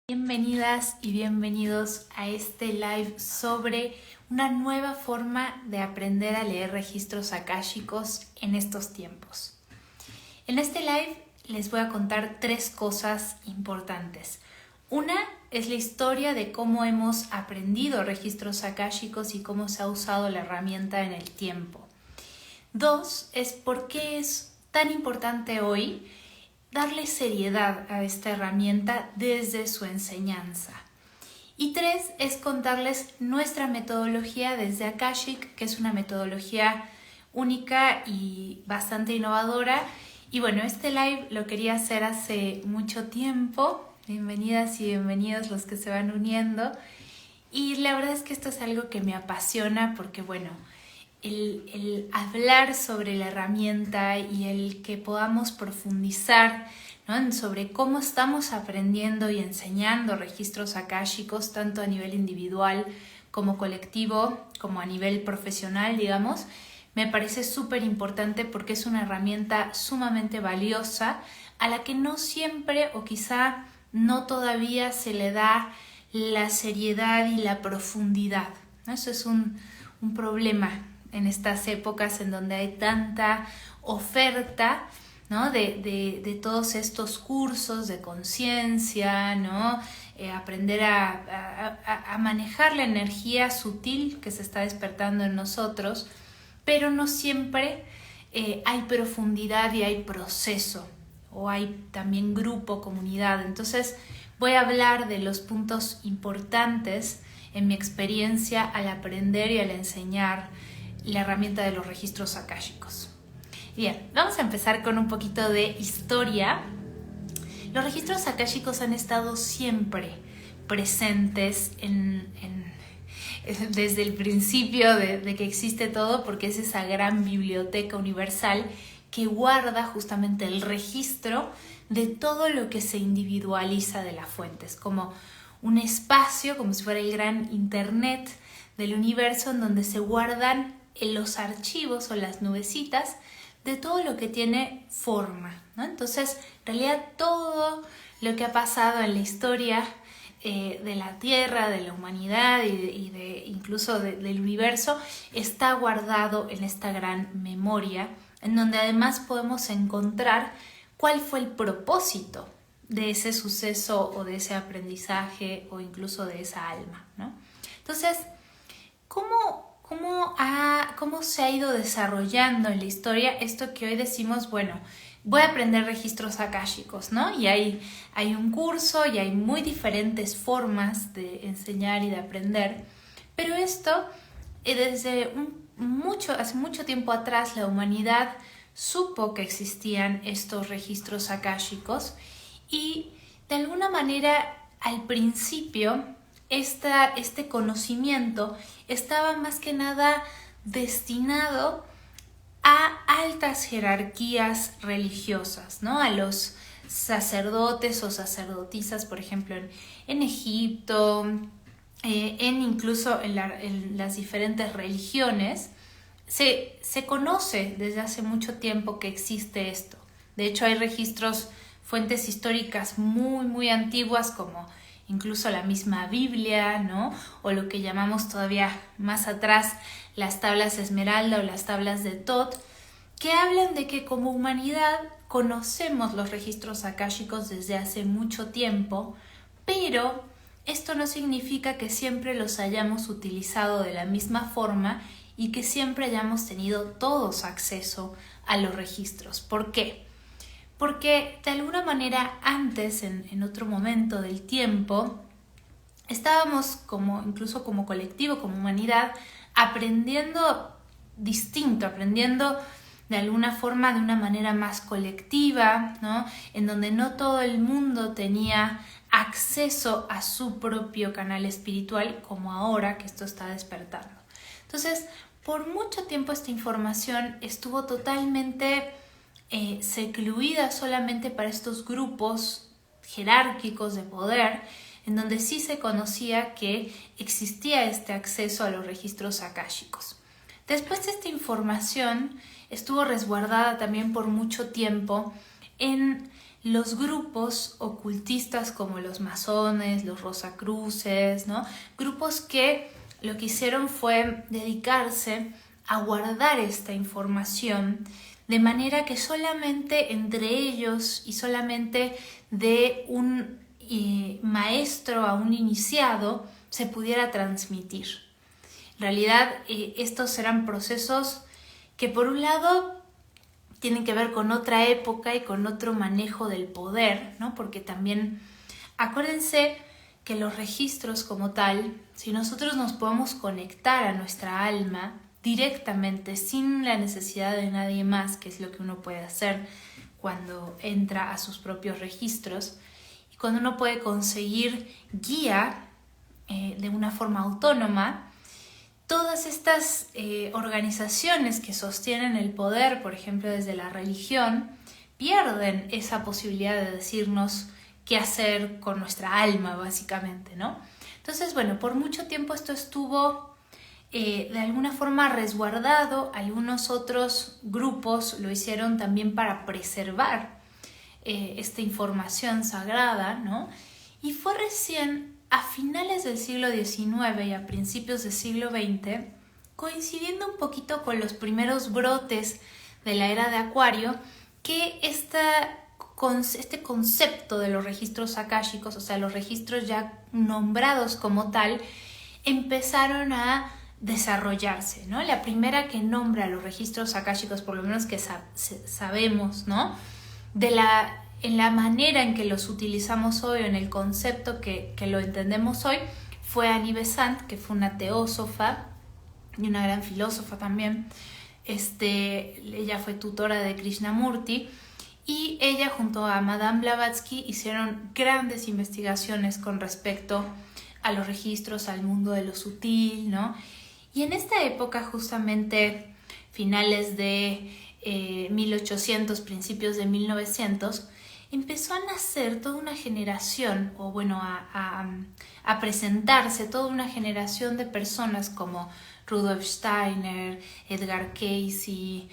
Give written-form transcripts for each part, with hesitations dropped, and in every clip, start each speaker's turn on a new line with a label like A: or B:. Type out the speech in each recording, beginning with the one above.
A: Bienvenidas y bienvenidos a este live sobre una nueva forma de aprender a leer registros akáshicos en estos tiempos. En este live les voy a contar 3 cosas importantes. Una es la historia de cómo hemos aprendido registros akáshicos y cómo se ha usado la herramienta en el tiempo. 2 es por qué es tan importante hoy darle seriedad a esta herramienta desde su enseñanza. Y 3 es contarles nuestra metodología desde Akashic, que es una metodología única y bastante innovadora. Y bueno, este live lo quería hacer hace mucho tiempo. Bienvenidas y bienvenidos los que se van uniendo. Y la verdad es que esto es algo que me apasiona porque, bueno, el hablar sobre la herramienta y el que podamos profundizar, ¿no?, sobre cómo estamos aprendiendo y enseñando registros akáshicos, tanto a nivel individual como colectivo, como a nivel profesional, digamos, me parece súper importante porque es una herramienta sumamente valiosa a la que no siempre o quizá no todavía se le da la seriedad y la profundidad, ¿no? Eso es un problema en estas épocas en donde hay tanta oferta, ¿no?, de todos estos cursos de conciencia, ¿no? Aprender a manejar la energía sutil que se está despertando en nosotros, pero no siempre hay profundidad y hay proceso, o hay también grupo, comunidad. Entonces voy a hablar de los puntos importantes en mi experiencia al aprender y al enseñar la herramienta de los registros akáshicos. Bien, vamos a empezar con un poquito de historia. Los registros akáshicos han estado siempre presentes desde el principio de que existe todo, porque es esa gran biblioteca universal que guarda justamente el registro de todo lo que se individualiza de la fuente. Es como un espacio, como si fuera el gran internet del universo, en donde se guardan en los archivos o las nubecitas de todo lo que tiene forma, ¿no? Entonces, en realidad todo lo que ha pasado en la historia de la Tierra, de la humanidad y incluso del universo está guardado en esta gran memoria, en donde además podemos encontrar cuál fue el propósito de ese suceso o de ese aprendizaje o incluso de esa alma, ¿no? Entonces, ¿cómo se ha ido desarrollando en la historia esto que hoy decimos, bueno, voy a aprender registros akáshicos, ¿no? Y hay un curso y hay muy diferentes formas de enseñar y de aprender, pero esto desde hace mucho tiempo atrás la humanidad supo que existían estos registros akáshicos y de alguna manera al principio este conocimiento estaba más que nada destinado a altas jerarquías religiosas, ¿no? A los sacerdotes o sacerdotisas, por ejemplo, en Egipto, incluso en las diferentes religiones. Se conoce desde hace mucho tiempo que existe esto. De hecho, hay registros, fuentes históricas muy, muy antiguas, como incluso la misma Biblia, ¿no? O lo que llamamos todavía más atrás las tablas Esmeralda o las tablas de Thoth, que hablan de que como humanidad conocemos los registros akáshicos desde hace mucho tiempo, pero esto no significa que siempre los hayamos utilizado de la misma forma y que siempre hayamos tenido todos acceso a los registros. ¿Por qué? Porque de alguna manera antes, en otro momento del tiempo, estábamos incluso como colectivo, como humanidad, aprendiendo distinto, aprendiendo de alguna forma de una manera más colectiva, ¿no? En donde no todo el mundo tenía acceso a su propio canal espiritual como ahora que esto está despertando. Entonces, por mucho tiempo esta información estuvo totalmente secluida solamente para estos grupos jerárquicos de poder, en donde sí se conocía que existía este acceso a los registros akáshicos. Después esta información estuvo resguardada también por mucho tiempo en los grupos ocultistas como los masones, los rosacruces, ¿no? Grupos que lo que hicieron fue dedicarse a guardar esta información de manera que solamente entre ellos y solamente de un maestro a un iniciado se pudiera transmitir. En realidad, estos eran procesos que por un lado tienen que ver con otra época y con otro manejo del poder, ¿no? Porque también acuérdense que los registros como tal, si nosotros nos podemos conectar a nuestra alma directamente, sin la necesidad de nadie más, que es lo que uno puede hacer cuando entra a sus propios registros, y cuando uno puede conseguir guía de una forma autónoma, todas estas organizaciones que sostienen el poder, por ejemplo desde la religión, pierden esa posibilidad de decirnos qué hacer con nuestra alma, básicamente, ¿no? Entonces, bueno, por mucho tiempo esto estuvo de alguna forma resguardado. Algunos otros grupos lo hicieron también para preservar esta información sagrada, ¿no? Y fue recién a finales del siglo XIX y a principios del siglo XX, coincidiendo un poquito con los primeros brotes de la era de Acuario, que este concepto de los registros akáshicos, o sea, los registros ya nombrados como tal, empezaron a desarrollarse, ¿no? La primera que nombra los registros akáshicos, por lo menos que sabemos, ¿no? En la manera en que los utilizamos hoy, en el concepto que lo entendemos hoy, fue Annie Besant, que fue una teósofa y una gran filósofa también. Ella fue tutora de Krishnamurti y ella junto a Madame Blavatsky hicieron grandes investigaciones con respecto a los registros, al mundo de lo sutil, ¿no? Y en esta época, justamente finales de 1800, principios de 1900, empezó a nacer toda una generación, o bueno, a presentarse toda una generación de personas como Rudolf Steiner, Edgar Cayce,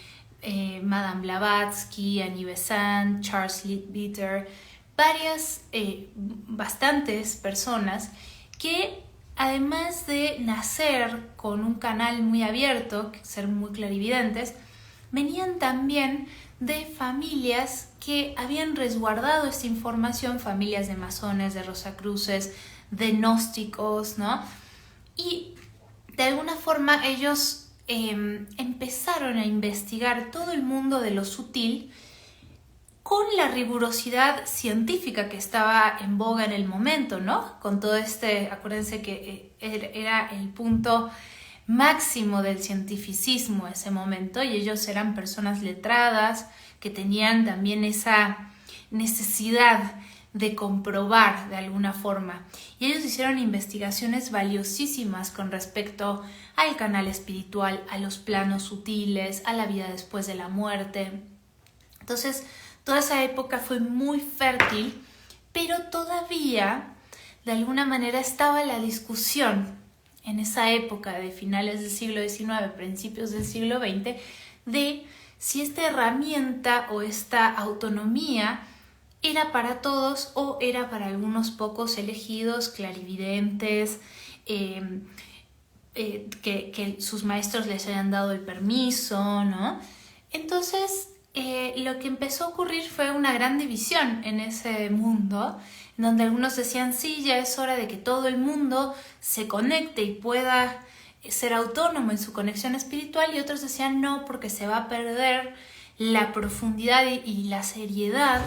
A: Madame Blavatsky, Annie Besant, Charles Leadbeater, bastantes personas que además de nacer con un canal muy abierto, ser muy clarividentes, venían también de familias que habían resguardado esta información, familias de masones, de rosacruces, de gnósticos, ¿no? Y de alguna forma ellos empezaron a investigar todo el mundo de lo sutil con la rigurosidad científica que estaba en boga en el momento, ¿no? Con todo acuérdense que era el punto máximo del cientificismo ese momento, y ellos eran personas letradas que tenían también esa necesidad de comprobar de alguna forma, y ellos hicieron investigaciones valiosísimas con respecto al canal espiritual, a los planos sutiles, a la vida después de la muerte. Entonces, toda esa época fue muy fértil, pero todavía de alguna manera estaba la discusión en esa época de finales del siglo XIX, principios del siglo XX, de si esta herramienta o esta autonomía era para todos o era para algunos pocos elegidos, clarividentes, que sus maestros les hayan dado el permiso, ¿no? Entonces, lo que empezó a ocurrir fue una gran división en ese mundo, en donde algunos decían, sí, ya es hora de que todo el mundo se conecte y pueda ser autónomo en su conexión espiritual, y otros decían, no, porque se va a perder la profundidad y la seriedad,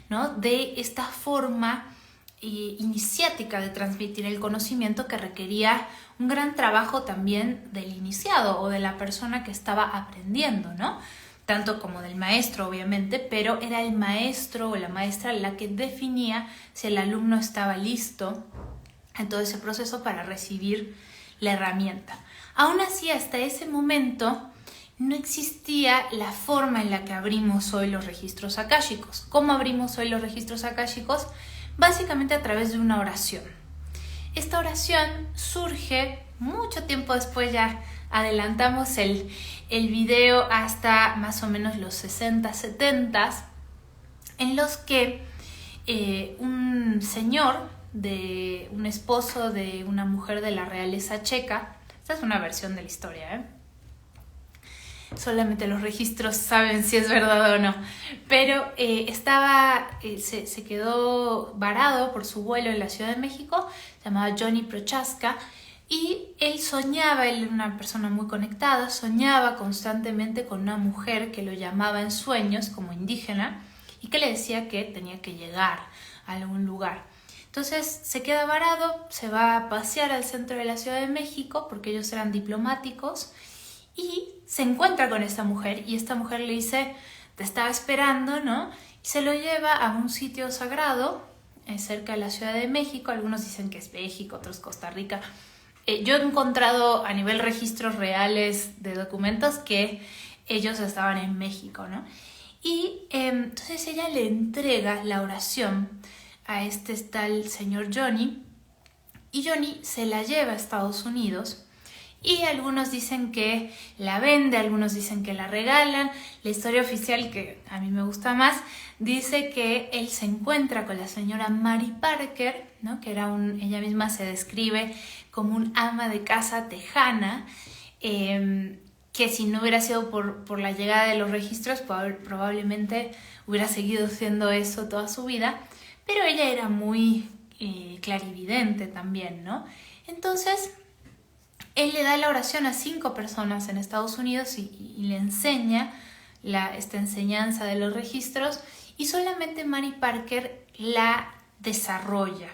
A: ¿no?, de esta forma iniciática de transmitir el conocimiento, que requería un gran trabajo también del iniciado o de la persona que estaba aprendiendo, ¿no? Tanto como del maestro, obviamente, pero era el maestro o la maestra la que definía si el alumno estaba listo en todo ese proceso para recibir la herramienta. Aún así, hasta ese momento no existía la forma en la que abrimos hoy los registros akáshicos. ¿Cómo abrimos hoy los registros akáshicos? Básicamente a través de una oración. Esta oración surge mucho tiempo después, ya adelantamos el video hasta más o menos los 60, 70, en los que un señor, un esposo de una mujer de la realeza checa. Esta es una versión de la historia, ¿eh? Solamente los registros saben si es verdad o no. Pero se quedó varado por su vuelo en la Ciudad de México, se llamaba Johnny Prochaska, y él era una persona muy conectada, soñaba constantemente con una mujer que lo llamaba en sueños como indígena y que le decía que tenía que llegar a algún lugar. Entonces se queda varado, se va a pasear al centro de la Ciudad de México porque ellos eran diplomáticos y se encuentra con esta mujer y esta mujer le dice, te estaba esperando, ¿no? Y se lo lleva a un sitio sagrado cerca de la Ciudad de México. Algunos dicen que es México, otros Costa Rica. Yo he encontrado a nivel registros reales de documentos que ellos estaban en México, ¿no? Y entonces ella le entrega la oración a este tal señor Johnny y Johnny se la lleva a Estados Unidos y algunos dicen que la vende, algunos dicen que la regalan. La historia oficial, que a mí me gusta más, dice que él se encuentra con la señora Mary Parker, ¿no? Que ella misma se describe como un ama de casa tejana, que si no hubiera sido por la llegada de los registros, probablemente hubiera seguido siendo eso toda su vida, pero ella era muy clarividente también, ¿no? Entonces, él le da la oración a 5 personas en Estados Unidos y le enseña esta enseñanza de los registros, y solamente Mary Parker la desarrolla.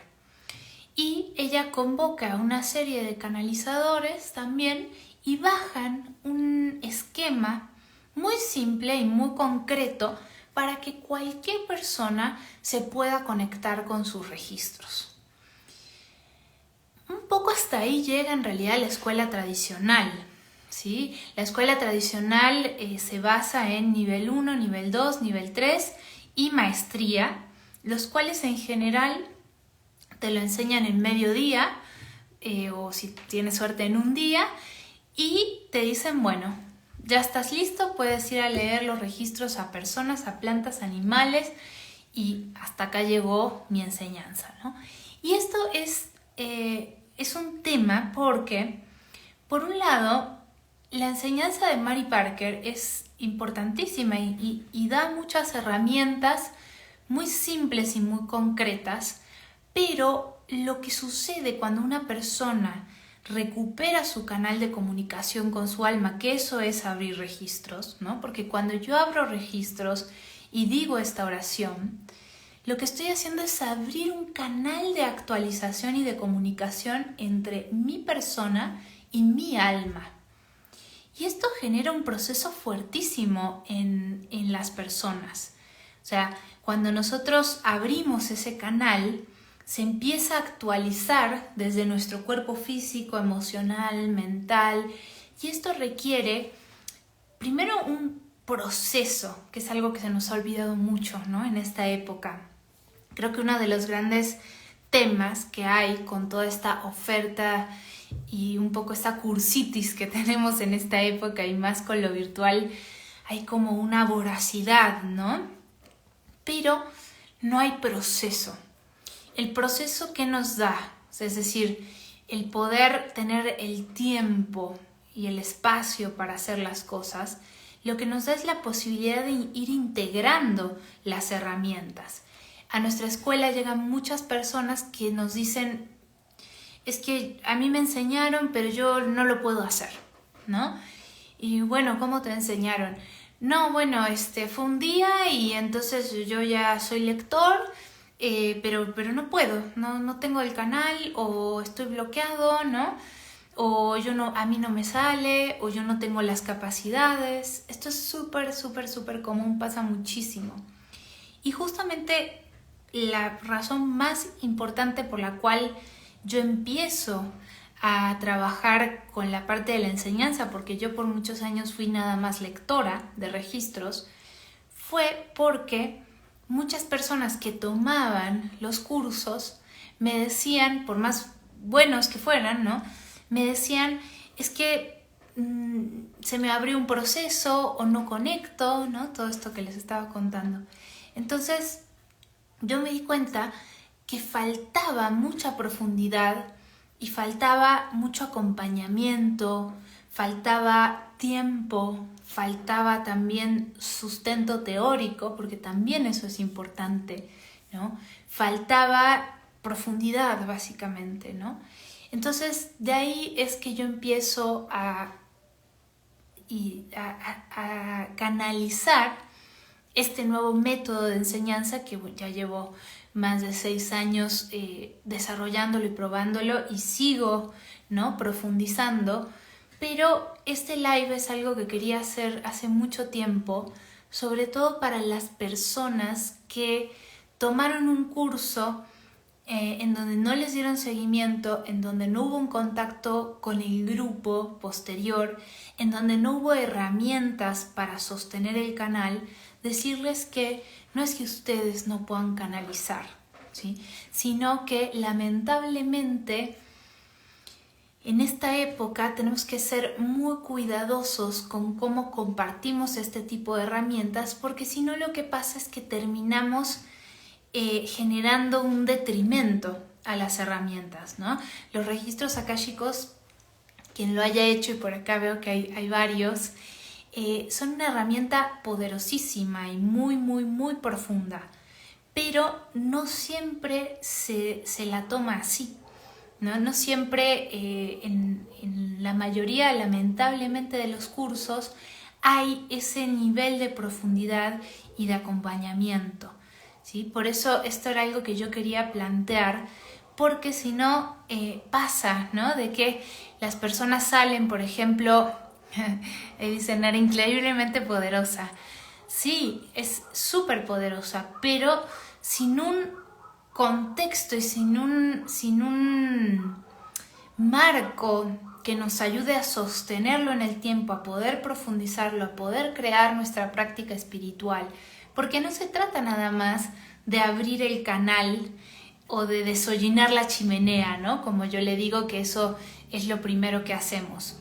A: Y ella convoca a una serie de canalizadores también y bajan un esquema muy simple y muy concreto para que cualquier persona se pueda conectar con sus registros. Un poco hasta ahí llega en realidad la escuela tradicional, ¿sí? La escuela tradicional se basa en nivel 1, nivel 2, nivel 3 y maestría, los cuales en general te lo enseñan en mediodía o si tienes suerte en un día, y te dicen, bueno, ya estás listo, puedes ir a leer los registros a personas, a plantas, animales, y hasta acá llegó mi enseñanza, ¿no? Y esto es un tema porque, por un lado, la enseñanza de Mary Parker es importantísima y da muchas herramientas muy simples y muy concretas, pero lo que sucede cuando una persona recupera su canal de comunicación con su alma, que eso es abrir registros, ¿no? Porque cuando yo abro registros y digo esta oración, lo que estoy haciendo es abrir un canal de actualización y de comunicación entre mi persona y mi alma. Y esto genera un proceso fuertísimo en las personas. O sea, cuando nosotros abrimos ese canal, se empieza a actualizar desde nuestro cuerpo físico, emocional, mental, y esto requiere primero un proceso, que es algo que se nos ha olvidado mucho, ¿no? En esta época. Creo que uno de los grandes temas que hay con toda esta oferta y un poco esta cursitis que tenemos en esta época y más con lo virtual, hay como una voracidad, ¿no? Pero no hay proceso. El proceso que nos da, es decir, el poder tener el tiempo y el espacio para hacer las cosas, lo que nos da es la posibilidad de ir integrando las herramientas. A nuestra escuela llegan muchas personas que nos dicen, es que a mí me enseñaron, pero yo no lo puedo hacer, ¿no? Y bueno, ¿cómo te enseñaron? No, bueno, fue un día y entonces yo ya soy lector, pero no puedo, no tengo el canal, o estoy bloqueado, ¿no? O a mí no me sale, o yo no tengo las capacidades. Esto es súper común, pasa muchísimo. Y justamente la razón más importante por la cual yo empiezo a trabajar con la parte de la enseñanza, porque yo por muchos años fui nada más lectora de registros, fue porque muchas personas que tomaban los cursos me decían, por más buenos que fueran, ¿no? Me decían, es que se me abrió un proceso o no conecto, ¿no? Todo esto que les estaba contando. Entonces, yo me di cuenta que faltaba mucha profundidad y faltaba mucho acompañamiento, faltaba tiempo, faltaba también sustento teórico, porque también eso es importante, ¿no? Faltaba profundidad, básicamente, ¿no? Entonces, de ahí es que yo empiezo a canalizar este nuevo método de enseñanza que ya llevo más de 6 años desarrollándolo y probándolo y sigo, ¿no?, profundizando. Pero este live es algo que quería hacer hace mucho tiempo, sobre todo para las personas que tomaron un curso en donde no les dieron seguimiento, en donde no hubo un contacto con el grupo posterior, en donde no hubo herramientas para sostener el canal. Decirles que no es que ustedes no puedan canalizar, ¿sí?, sino que lamentablemente en esta época tenemos que ser muy cuidadosos con cómo compartimos este tipo de herramientas, porque si no, lo que pasa es que terminamos generando un detrimento a las herramientas, ¿no? Los registros akáshicos, quien lo haya hecho, y por acá veo que hay varios, son una herramienta poderosísima y muy, muy, muy profunda, pero no siempre se la toma así, ¿no? No siempre, en la mayoría, lamentablemente, de los cursos hay ese nivel de profundidad y de acompañamiento, ¿sí? Por eso esto era algo que yo quería plantear, porque si no pasa, ¿no?, de que las personas salen, por ejemplo, dicen, era increíblemente poderosa. Sí, es súper poderosa, pero sin un contexto y sin un marco que nos ayude a sostenerlo en el tiempo, a poder profundizarlo, a poder crear nuestra práctica espiritual, porque no se trata nada más de abrir el canal o de desollinar la chimenea, ¿no?, como yo le digo, que eso es lo primero que hacemos.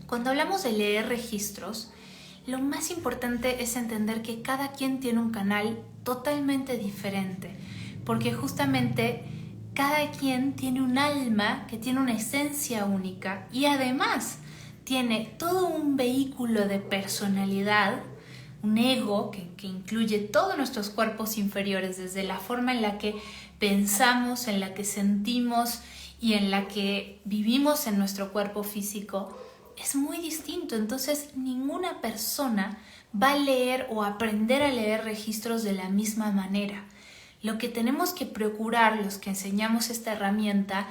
A: Cuando hablamos de leer registros, lo más importante es entender que cada quien tiene un canal totalmente diferente, porque justamente cada quien tiene un alma que tiene una esencia única y además tiene todo un vehículo de personalidad, un ego que incluye todos nuestros cuerpos inferiores, desde la forma en la que pensamos, en la que sentimos y en la que vivimos en nuestro cuerpo físico. Es muy distinto. Entonces ninguna persona va a leer o aprender a leer registros de la misma manera. Lo que tenemos que procurar, los que enseñamos esta herramienta,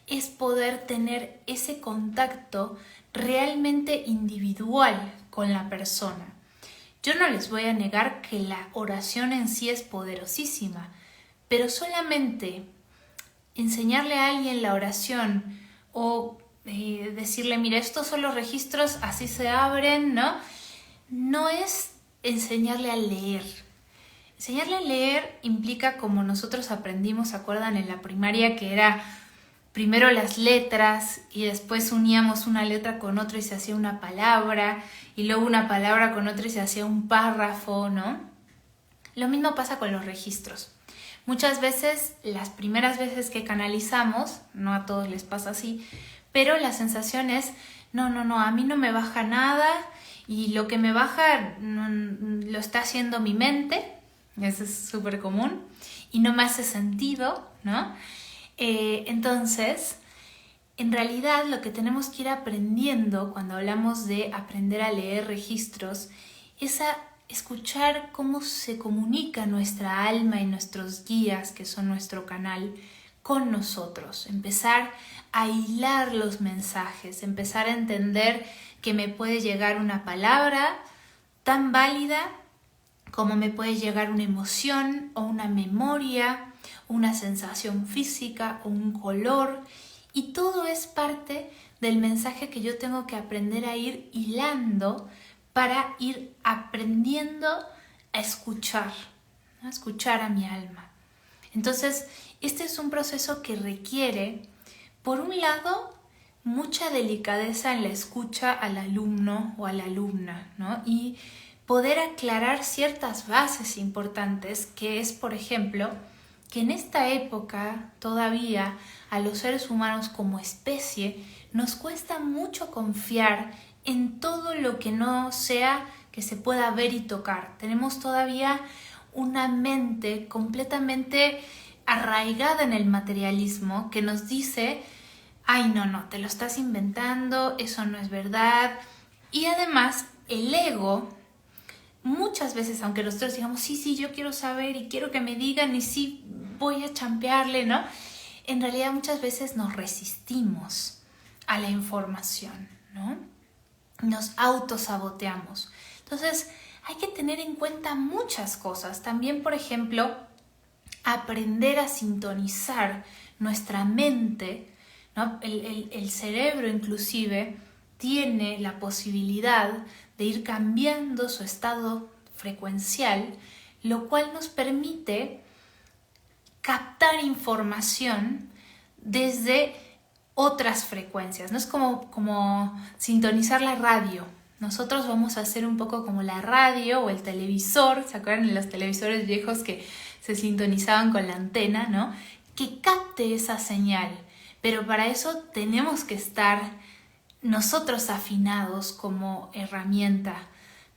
A: es poder tener ese contacto realmente individual con la persona. Yo no les voy a negar que la oración en sí es poderosísima, pero solamente enseñarle a alguien la oración o decirle, mira, estos son los registros, así se abren, ¿no? No es enseñarle a leer. Enseñarle a leer implica, como nosotros aprendimos, ¿se acuerdan en la primaria? Que era primero las letras y después uníamos una letra con otra y se hacía una palabra, y luego una palabra con otra y se hacía un párrafo, ¿no? Lo mismo pasa con los registros. Muchas veces, las primeras veces que canalizamos, no a todos les pasa así, pero la sensación es, no, a mí no me baja nada y lo que me baja lo está haciendo mi mente, eso es súper común, y no me hace sentido, ¿no? Entonces, en realidad lo que tenemos que ir aprendiendo cuando hablamos de aprender a leer registros es a escuchar cómo se comunica nuestra alma y nuestros guías, que son nuestro canal, con nosotros. Empezar a hilar los mensajes, empezar a entender que me puede llegar una palabra tan válida como me puede llegar una emoción o una memoria, una sensación física o un color, y todo es parte del mensaje que yo tengo que aprender a ir hilando para ir aprendiendo a escuchar, ¿no? A escuchar a mi alma. Entonces, este es un proceso que requiere, por un lado, mucha delicadeza en la escucha al alumno o a la alumna, ¿no? Y poder aclarar ciertas bases importantes, que es, por ejemplo, que en esta época todavía a los seres humanos como especie nos cuesta mucho confiar en todo lo que no sea que se pueda ver y tocar. Tenemos todavía una mente completamente arraigada en el materialismo que nos dice: ay, no, te lo estás inventando, eso no es verdad. Y además el ego, muchas veces, aunque nosotros digamos sí, yo quiero saber y quiero que me digan y sí, voy a champearle, ¿no? En realidad muchas veces nos resistimos a la información, ¿no? Nos autosaboteamos. Entonces hay que tener en cuenta muchas cosas. También, por ejemplo, aprender a sintonizar nuestra mente, ¿no? El cerebro inclusive tiene la posibilidad de ir cambiando su estado frecuencial, lo cual nos permite captar información desde otras frecuencias. No es como sintonizar la radio. Nosotros vamos a hacer un poco como la radio o el televisor. ¿Se acuerdan de los televisores viejos que se sintonizaban con la antena, ¿no? Que capte esa señal. Pero para eso tenemos que estar nosotros afinados como herramienta,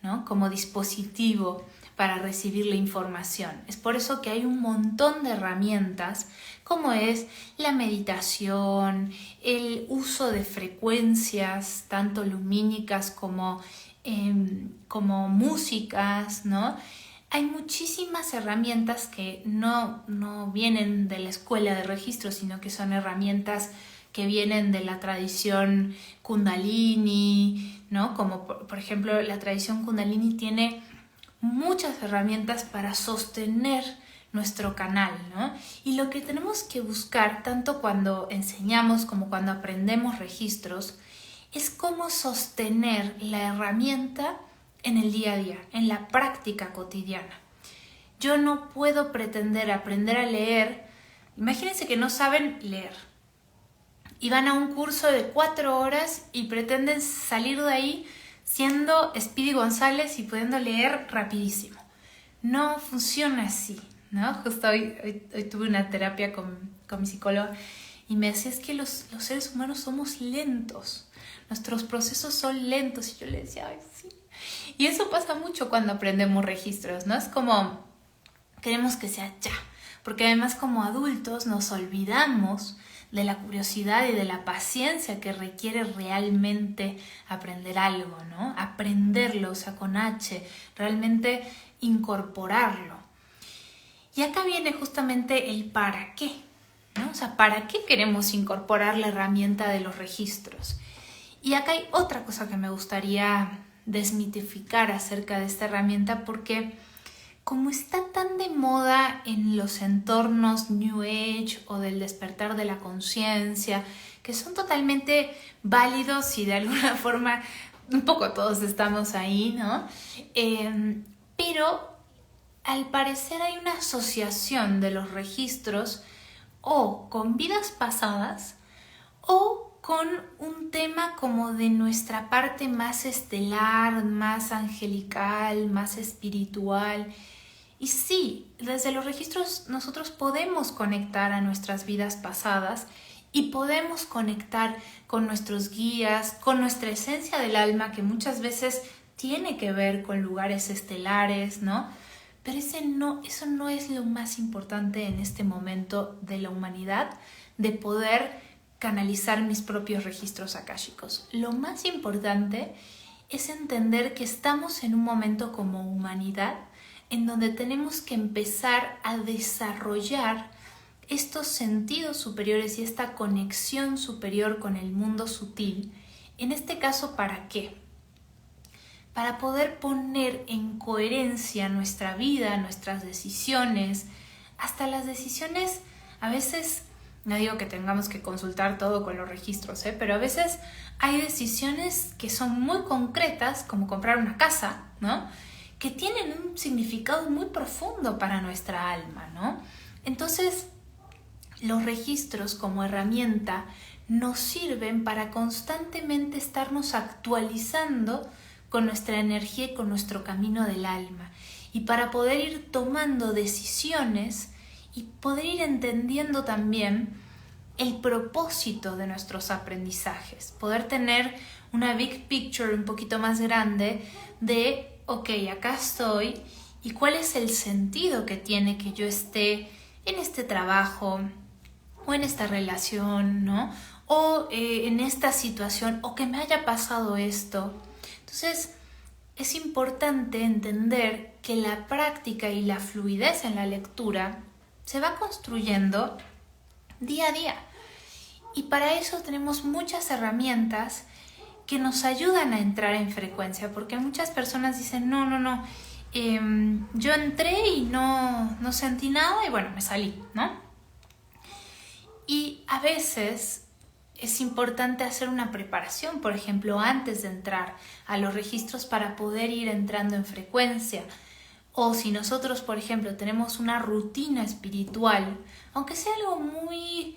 A: ¿no? Como dispositivo para recibir la información. Es por eso que hay un montón de herramientas, como es la meditación, el uso de frecuencias, tanto lumínicas como músicas, ¿no? Hay muchísimas herramientas que no vienen de la escuela de registro, sino que son herramientas que vienen de la tradición Kundalini, ¿no? Como por ejemplo la tradición Kundalini tiene muchas herramientas para sostener nuestro canal, ¿no? Y lo que tenemos que buscar, tanto cuando enseñamos como cuando aprendemos registros, es cómo sostener la herramienta en el día a día, en la práctica cotidiana. Yo no puedo pretender aprender a leer. Imagínense que no saben leer y van a un curso de 4 horas y pretenden salir de ahí siendo Speedy González y pudiendo leer rapidísimo. No funciona así, ¿no? Justo hoy tuve una terapia con mi psicóloga y me decía: es que los seres humanos somos lentos, nuestros procesos son lentos. Y yo le decía: ay, sí. Y eso pasa mucho cuando aprendemos registros, ¿no? Es como queremos que sea ya, porque además como adultos nos olvidamos de la curiosidad y de la paciencia que requiere realmente aprender algo, ¿no? Aprenderlo, o sea, con H, realmente incorporarlo. Y acá viene justamente el para qué, ¿no? O sea, ¿para qué queremos incorporar la herramienta de los registros? Y acá hay otra cosa que me gustaría desmitificar acerca de esta herramienta, porque como está tan de moda en los entornos New Age o del despertar de la conciencia, que son totalmente válidos y de alguna forma un poco todos estamos ahí, ¿no? Pero al parecer hay una asociación de los registros o con vidas pasadas o con un tema como de nuestra parte más estelar, más angelical, más espiritual. Y sí, desde los registros nosotros podemos conectar a nuestras vidas pasadas y podemos conectar con nuestros guías, con nuestra esencia del alma, que muchas veces tiene que ver con lugares estelares, ¿no? Pero eso no es lo más importante en este momento de la humanidad, de poder canalizar mis propios registros akáshicos. Lo más importante es entender que estamos en un momento como humanidad en donde tenemos que empezar a desarrollar estos sentidos superiores y esta conexión superior con el mundo sutil. En este caso, ¿para qué? Para poder poner en coherencia nuestra vida, nuestras decisiones, hasta las decisiones, a veces, no digo que tengamos que consultar todo con los registros, pero a veces hay decisiones que son muy concretas, como comprar una casa, ¿no? Que tienen un significado muy profundo para nuestra alma, ¿no? Entonces, los registros como herramienta nos sirven para constantemente estarnos actualizando con nuestra energía y con nuestro camino del alma. Y para poder ir tomando decisiones y poder ir entendiendo también el propósito de nuestros aprendizajes. Poder tener una big picture un poquito más grande de, ok, acá estoy y cuál es el sentido que tiene que yo esté en este trabajo o en esta relación, ¿no? O en esta situación, o que me haya pasado esto. Entonces, es importante entender que la práctica y la fluidez en la lectura se va construyendo día a día. Y para eso tenemos muchas herramientas que nos ayudan a entrar en frecuencia, porque muchas personas dicen, no, yo entré y no sentí nada y bueno, me salí, ¿no? Y a veces es importante hacer una preparación, por ejemplo, antes de entrar a los registros para poder ir entrando en frecuencia. O si nosotros, por ejemplo, tenemos una rutina espiritual, aunque sea algo muy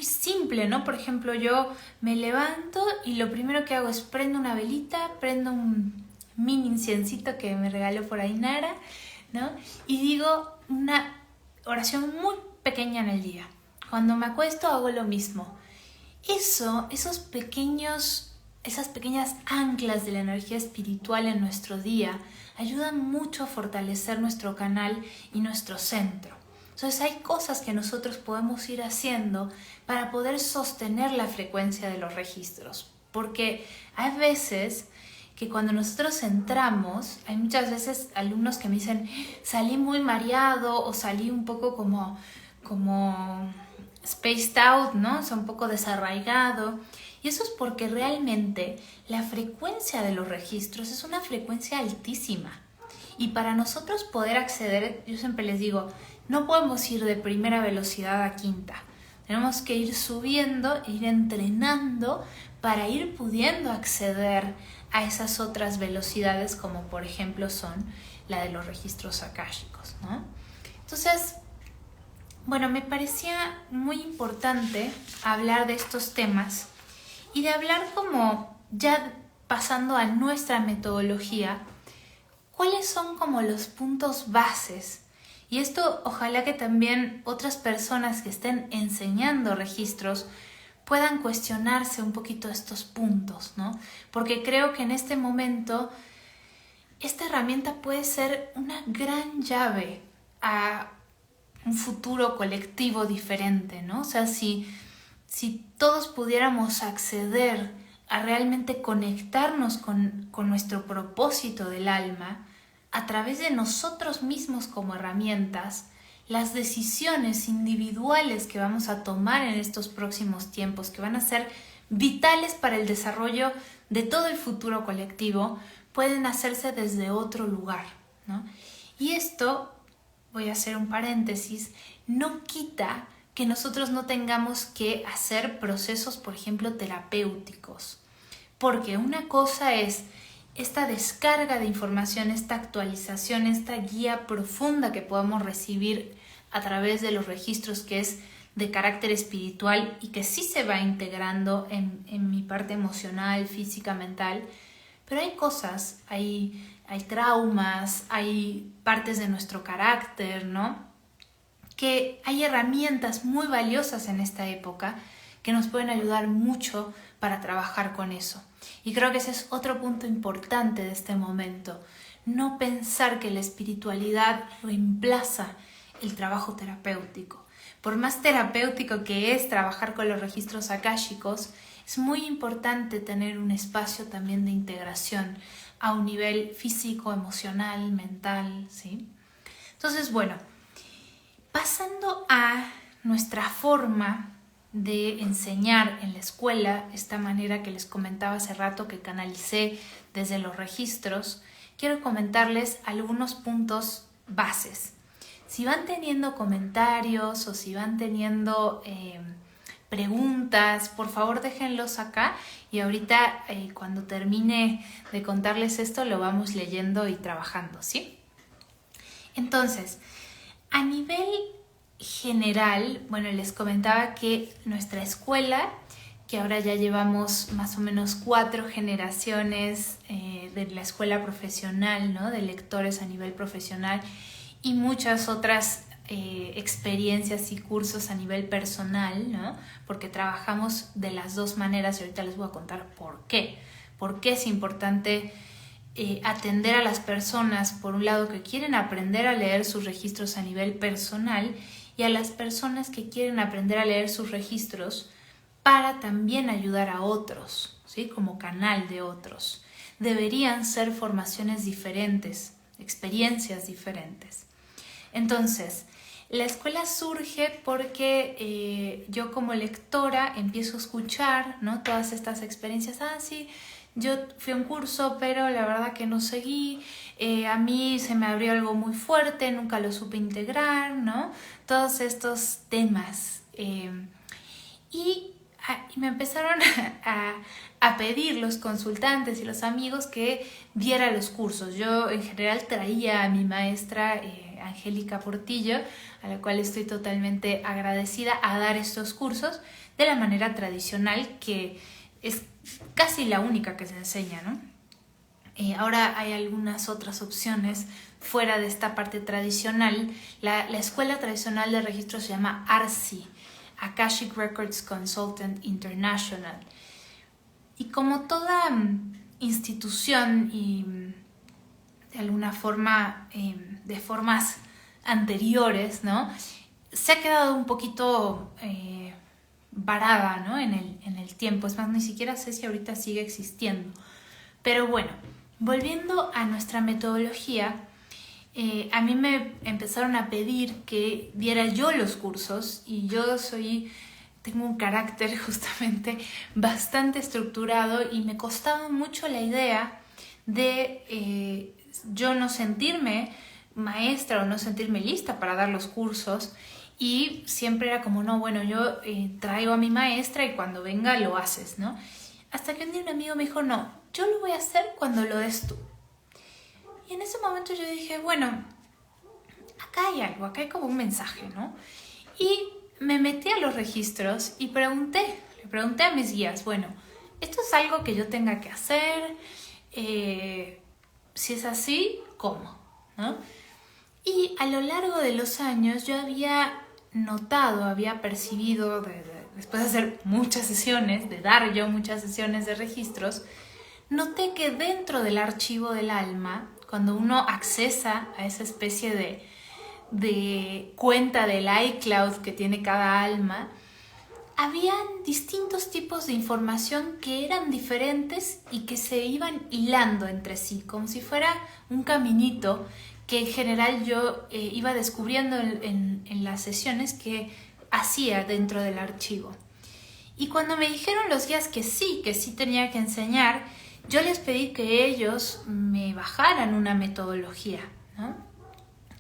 A: simple, ¿no? Por ejemplo, yo me levanto y lo primero que hago es prendo una velita, prendo un mini inciencito que me regaló por ahí Nara, ¿no? Y digo una oración muy pequeña en el día. Cuando me acuesto hago lo mismo. Esas pequeñas anclas de la energía espiritual en nuestro día ayudan mucho a fortalecer nuestro canal y nuestro centro. Entonces hay cosas que nosotros podemos ir haciendo para poder sostener la frecuencia de los registros. Porque hay veces que cuando nosotros entramos, hay muchas veces alumnos que me dicen, salí muy mareado o salí un poco como spaced out, ¿no? O sea, un poco desarraigado. Y eso es porque realmente la frecuencia de los registros es una frecuencia altísima. Y para nosotros poder acceder, yo siempre les digo, no podemos ir de primera velocidad a quinta. Tenemos que ir subiendo, ir entrenando para ir pudiendo acceder a esas otras velocidades, como por ejemplo son la de los registros akáshicos, ¿no? Entonces, bueno, me parecía muy importante hablar de estos temas y de hablar como ya pasando a nuestra metodología, cuáles son como los puntos bases. Y esto ojalá que también otras personas que estén enseñando registros puedan cuestionarse un poquito estos puntos, ¿no? Porque creo que en este momento esta herramienta puede ser una gran llave a un futuro colectivo diferente, ¿no? O sea, si todos pudiéramos acceder a realmente conectarnos con nuestro propósito del alma, a través de nosotros mismos como herramientas, las decisiones individuales que vamos a tomar en estos próximos tiempos, que van a ser vitales para el desarrollo de todo el futuro colectivo, pueden hacerse desde otro lugar, ¿no? Y esto, voy a hacer un paréntesis, no quita que nosotros no tengamos que hacer procesos, por ejemplo, terapéuticos. Porque una cosa es esta descarga de información, esta actualización, esta guía profunda que podamos recibir a través de los registros, que es de carácter espiritual y que sí se va integrando en mi parte emocional, física, mental. Pero hay cosas, hay traumas, hay partes de nuestro carácter, ¿no? Que hay herramientas muy valiosas en esta época que nos pueden ayudar mucho para trabajar con eso. Y creo que ese es otro punto importante de este momento. No pensar que la espiritualidad reemplaza el trabajo terapéutico. Por más terapéutico que es trabajar con los registros akáshicos, es muy importante tener un espacio también de integración a un nivel físico, emocional, mental, ¿sí? Entonces, bueno, pasando a nuestra forma de enseñar en la escuela, esta manera que les comentaba hace rato que canalicé desde los registros, quiero comentarles algunos puntos bases. Si van teniendo comentarios o si van teniendo preguntas, por favor déjenlos acá y ahorita cuando termine de contarles esto lo vamos leyendo y trabajando, ¿sí? Entonces, a nivel general, bueno, les comentaba que nuestra escuela que ahora ya llevamos más o menos 4 generaciones de la escuela profesional, ¿no? De lectores a nivel profesional y muchas otras experiencias y cursos a nivel personal, ¿no? Porque trabajamos de las dos maneras y ahorita les voy a contar por qué. Por qué es importante atender a las personas, por un lado, que quieren aprender a leer sus registros a nivel personal y a las personas que quieren aprender a leer sus registros para también ayudar a otros, ¿sí? Como canal de otros. Deberían ser formaciones diferentes, experiencias diferentes. Entonces, la escuela surge porque yo como lectora empiezo a escuchar, ¿no? Todas estas experiencias. Sí, yo fui a un curso, pero la verdad que no seguí. A mí se me abrió algo muy fuerte, nunca lo supe integrar, ¿no? Todos estos temas. Y me empezaron a pedir los consultantes y los amigos que diera los cursos. Yo en general traía a mi maestra Angélica Portillo, a la cual estoy totalmente agradecida, a dar estos cursos de la manera tradicional, que es casi la única que se enseña, ¿no? Ahora hay algunas otras opciones fuera de esta parte tradicional. La escuela tradicional de registro se llama ARCI, Akashic Records Consultant International. Y como toda institución y de alguna forma, de formas anteriores, ¿no? Se ha quedado un poquito varada, ¿no? en el tiempo. Es más, ni siquiera sé si ahorita sigue existiendo. Pero bueno, volviendo a nuestra metodología, a mí me empezaron a pedir que diera yo los cursos y yo tengo un carácter justamente bastante estructurado y me costaba mucho la idea de yo no sentirme maestra o no sentirme lista para dar los cursos, y siempre era como, no, bueno, yo traigo a mi maestra y cuando venga lo haces, ¿no? Hasta que un día un amigo me dijo, no, yo lo voy a hacer cuando lo des tú. Y en ese momento yo dije, bueno, acá hay algo, acá hay como un mensaje, ¿no? Y me metí a los registros y le pregunté a mis guías, bueno, ¿esto es algo que yo tenga que hacer? Si es así, ¿cómo? ¿No? Y a lo largo de los años yo había notado, había percibido, después de hacer muchas sesiones, de dar yo muchas sesiones de registros, noté que dentro del archivo del alma, cuando uno accesa a esa especie de cuenta del iCloud que tiene cada alma, habían distintos tipos de información que eran diferentes y que se iban hilando entre sí, como si fuera un caminito que en general yo iba descubriendo en las sesiones que hacía dentro del archivo. Y cuando me dijeron los guías que sí tenía que enseñar, yo les pedí que ellos me bajaran una metodología, ¿no?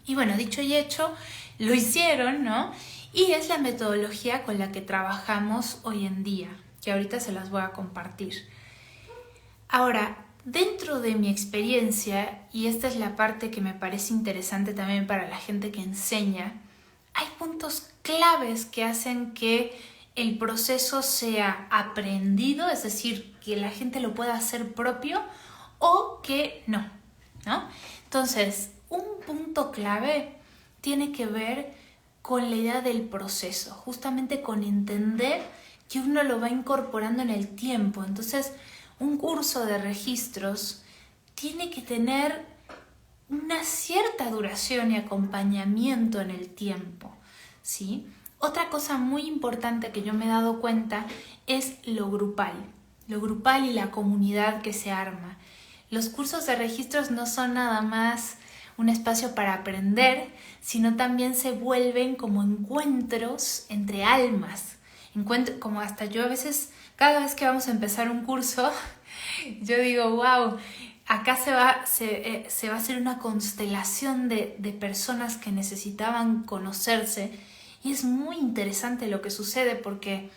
A: Y bueno, dicho y hecho, lo hicieron, ¿no? Y es la metodología con la que trabajamos hoy en día, que ahorita se las voy a compartir. Ahora, dentro de mi experiencia, y esta es la parte que me parece interesante también para la gente que enseña, hay puntos claves que hacen que el proceso sea aprendido, es decir, que la gente lo pueda hacer propio o que no, ¿no? Entonces, un punto clave tiene que ver con la idea del proceso, justamente con entender que uno lo va incorporando en el tiempo. Entonces, un curso de registros tiene que tener una cierta duración y acompañamiento en el tiempo, ¿sí? Otra cosa muy importante que yo me he dado cuenta es lo grupal y la comunidad que se arma. Los cursos de registros no son nada más un espacio para aprender, sino también se vuelven como encuentros entre almas. Como hasta yo a veces, cada vez que vamos a empezar un curso, yo digo, wow, acá se va a hacer una constelación de personas que necesitaban conocerse, y es muy interesante lo que sucede porque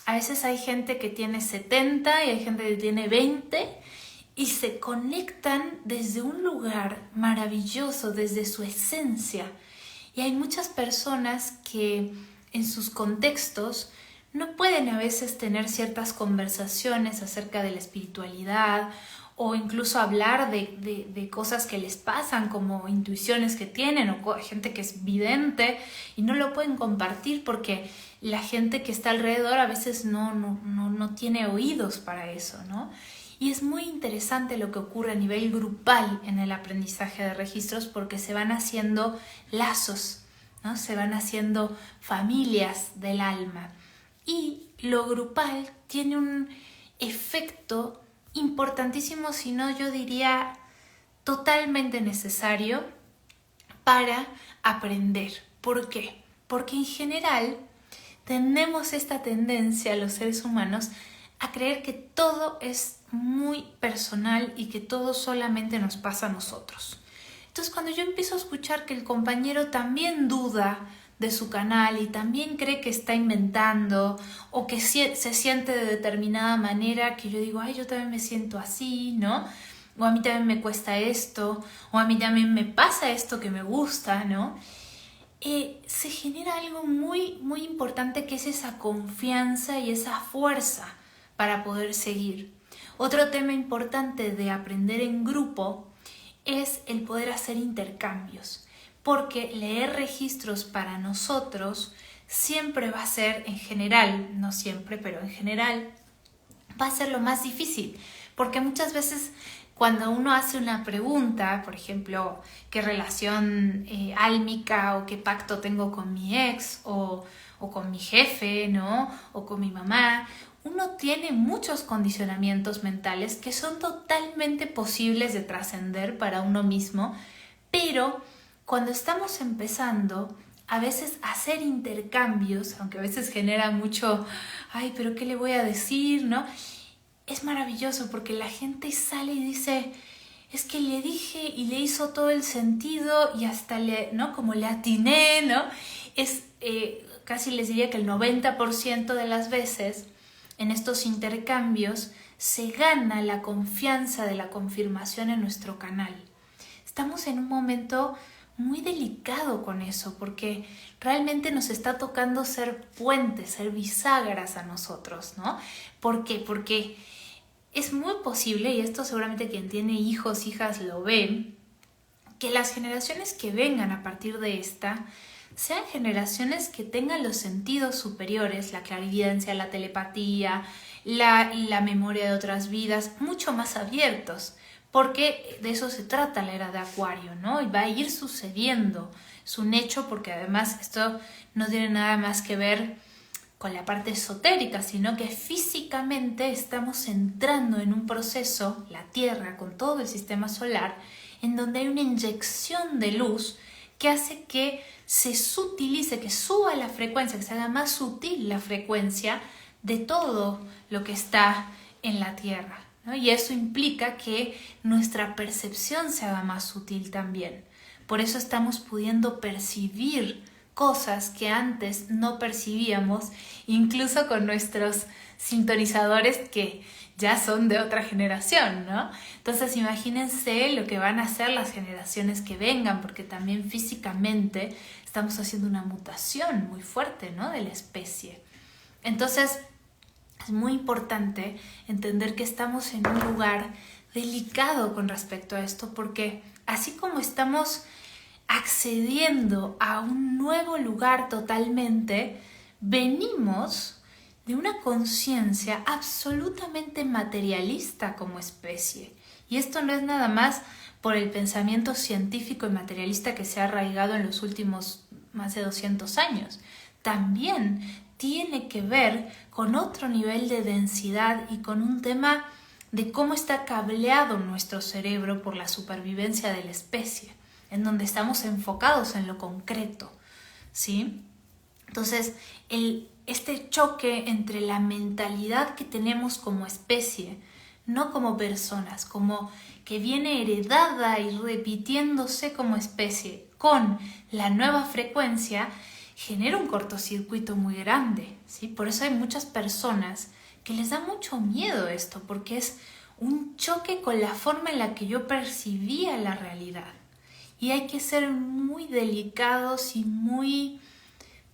A: a veces hay gente que tiene 70 y hay gente que tiene 20 y se conectan desde un lugar maravilloso, desde su esencia. Y hay muchas personas que en sus contextos no pueden a veces tener ciertas conversaciones acerca de la espiritualidad o incluso hablar de cosas que les pasan, como intuiciones que tienen, o gente que es vidente y no lo pueden compartir porque la gente que está alrededor a veces no tiene oídos para eso, ¿no? Y es muy interesante lo que ocurre a nivel grupal en el aprendizaje de registros, porque se van haciendo lazos, ¿no? Se van haciendo familias del alma. Y lo grupal tiene un efecto importantísimo, si no yo diría totalmente necesario para aprender. ¿Por qué? Porque en general tenemos esta tendencia los seres humanos a creer que todo es muy personal y que todo solamente nos pasa a nosotros. Entonces, cuando yo empiezo a escuchar que el compañero también duda de su canal y también cree que está inventando o que se siente de determinada manera, que yo digo, ay, yo también me siento así, ¿no? O a mí también me cuesta esto, o a mí también me pasa esto que me gusta, ¿no? Se genera algo muy, muy importante, que es esa confianza y esa fuerza para poder seguir. Otro tema importante de aprender en grupo es el poder hacer intercambios, porque leer registros para nosotros siempre va a ser, en general, no siempre, pero en general, va a ser lo más difícil, porque muchas veces cuando uno hace una pregunta, por ejemplo, ¿qué relación álmica o qué pacto tengo con mi ex o con mi jefe, ¿no? O con mi mamá? Uno tiene muchos condicionamientos mentales que son totalmente posibles de trascender para uno mismo, pero cuando estamos empezando, a veces hacer intercambios, aunque a veces genera mucho, ay, pero ¿qué le voy a decir?, ¿no? Es maravilloso porque la gente sale y dice, es que le dije y le hizo todo el sentido y hasta ¿no? Como le atiné, ¿no? Es casi les diría que el 90% de las veces en estos intercambios se gana la confianza de la confirmación en nuestro canal. Estamos en un momento muy delicado con eso, porque realmente nos está tocando ser puentes, ser bisagras a nosotros, ¿no? ¿Por qué? Porque es muy posible, y esto seguramente quien tiene hijos, hijas lo ven, que las generaciones que vengan a partir de esta sean generaciones que tengan los sentidos superiores, la clarividencia, la telepatía, la memoria de otras vidas, mucho más abiertos, porque de eso se trata la era de Acuario, ¿no? Y va a ir sucediendo, es un hecho, porque además esto no tiene nada más que ver con la parte esotérica, sino que físicamente estamos entrando en un proceso, la Tierra con todo el sistema solar, en donde hay una inyección de luz que hace que se sutilice, que suba la frecuencia, que se haga más sutil la frecuencia de todo lo que está en la Tierra, ¿no? Y eso implica que nuestra percepción se haga más sutil también. Por eso estamos pudiendo percibir cosas que antes no percibíamos, incluso con nuestros sintonizadores que ya son de otra generación, ¿no? Entonces imagínense lo que van a hacer las generaciones que vengan, porque también físicamente estamos haciendo una mutación muy fuerte, ¿no? De la especie. Entonces es muy importante entender que estamos en un lugar delicado con respecto a esto, porque así como estamos accediendo a un nuevo lugar totalmente, venimos de una conciencia absolutamente materialista como especie. Y esto no es nada más por el pensamiento científico y materialista que se ha arraigado en los últimos más de 200 años. También tiene que ver con otro nivel de densidad y con un tema de cómo está cableado nuestro cerebro por la supervivencia de la especie, en donde estamos enfocados en lo concreto, ¿sí? Entonces, este choque entre la mentalidad que tenemos como especie, no como personas, como que viene heredada y repitiéndose como especie, con la nueva frecuencia, genera un cortocircuito muy grande, ¿sí? Por eso hay muchas personas que les da mucho miedo esto, porque es un choque con la forma en la que yo percibía la realidad. Y hay que ser muy delicados y muy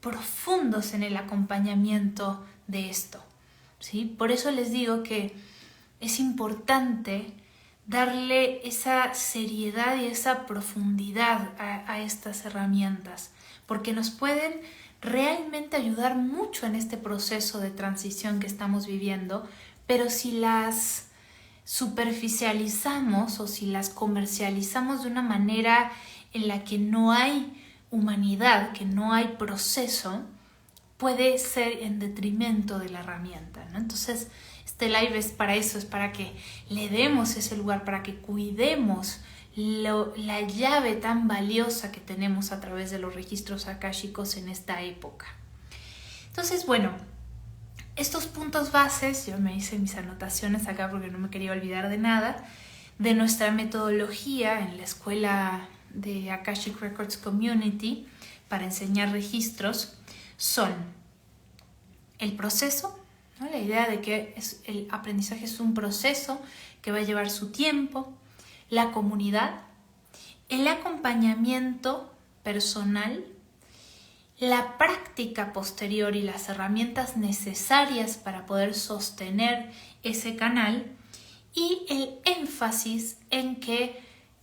A: profundos en el acompañamiento de esto, ¿sí? Por eso les digo que es importante darle esa seriedad y esa profundidad a estas herramientas, porque nos pueden realmente ayudar mucho en este proceso de transición que estamos viviendo, pero si las superficializamos o si las comercializamos de una manera en la que no hay humanidad, que no hay proceso, puede ser en detrimento de la herramienta, ¿no? Entonces, este live es para eso, es para que le demos ese lugar, para que cuidemos la llave tan valiosa que tenemos a través de los registros akáshicos en esta época. Entonces, bueno, estos puntos bases, yo me hice mis anotaciones acá porque no me quería olvidar de nada, de nuestra metodología en la escuela de Akashic Records Community para enseñar registros, son el proceso, ¿no? La idea de que el aprendizaje es un proceso que va a llevar su tiempo, la comunidad, el acompañamiento personal, la práctica posterior y las herramientas necesarias para poder sostener ese canal y el énfasis en que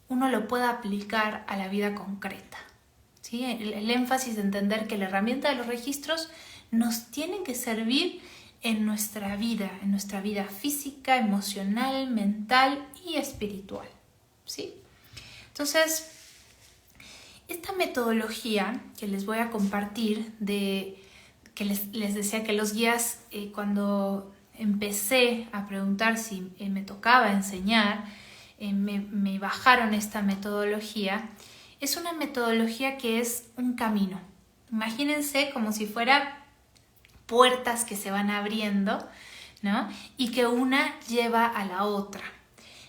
A: uno lo pueda aplicar a la vida concreta, ¿sí? El énfasis de entender que la herramienta de los registros nos tiene que servir en nuestra vida física, emocional, mental y espiritual, ¿sí? Entonces, esta metodología que les voy a compartir, que les decía que los guías, cuando empecé a preguntar si me tocaba enseñar, me bajaron esta metodología. Es una metodología que es un camino. Imagínense como si fuera puertas que se van abriendo, ¿no? Y que una lleva a la otra.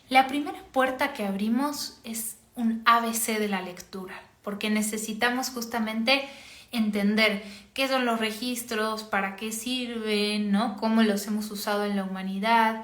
A: La primera puerta que abrimos es un ABC de la lectura, porque necesitamos justamente entender qué son los registros, para qué sirven, ¿no? Cómo los hemos usado en la humanidad,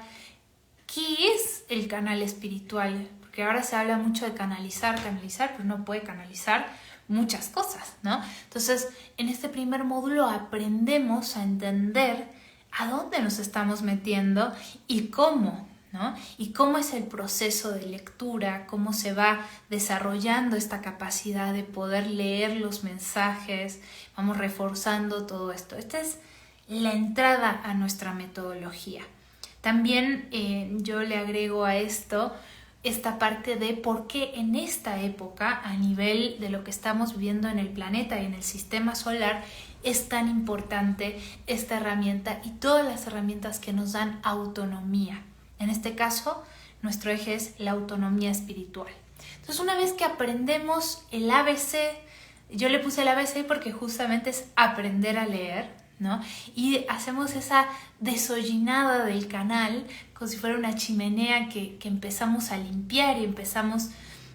A: qué es el canal espiritual, porque ahora se habla mucho de canalizar, pero uno puede canalizar muchas cosas, ¿no? Entonces, en este primer módulo aprendemos a entender a dónde nos estamos metiendo y cómo, ¿no? Y cómo es el proceso de lectura, cómo se va desarrollando esta capacidad de poder leer los mensajes, vamos reforzando todo esto. Esta es la entrada a nuestra metodología. También yo le agrego a esto esta parte de por qué en esta época, a nivel de lo que estamos viviendo en el planeta y en el sistema solar, es tan importante esta herramienta y todas las herramientas que nos dan autonomía. En este caso, nuestro eje es la autonomía espiritual. Entonces, una vez que aprendemos el ABC, yo le puse el ABC porque justamente es aprender a leer, ¿no? Y hacemos esa desollinada del canal como si fuera una chimenea que empezamos a limpiar y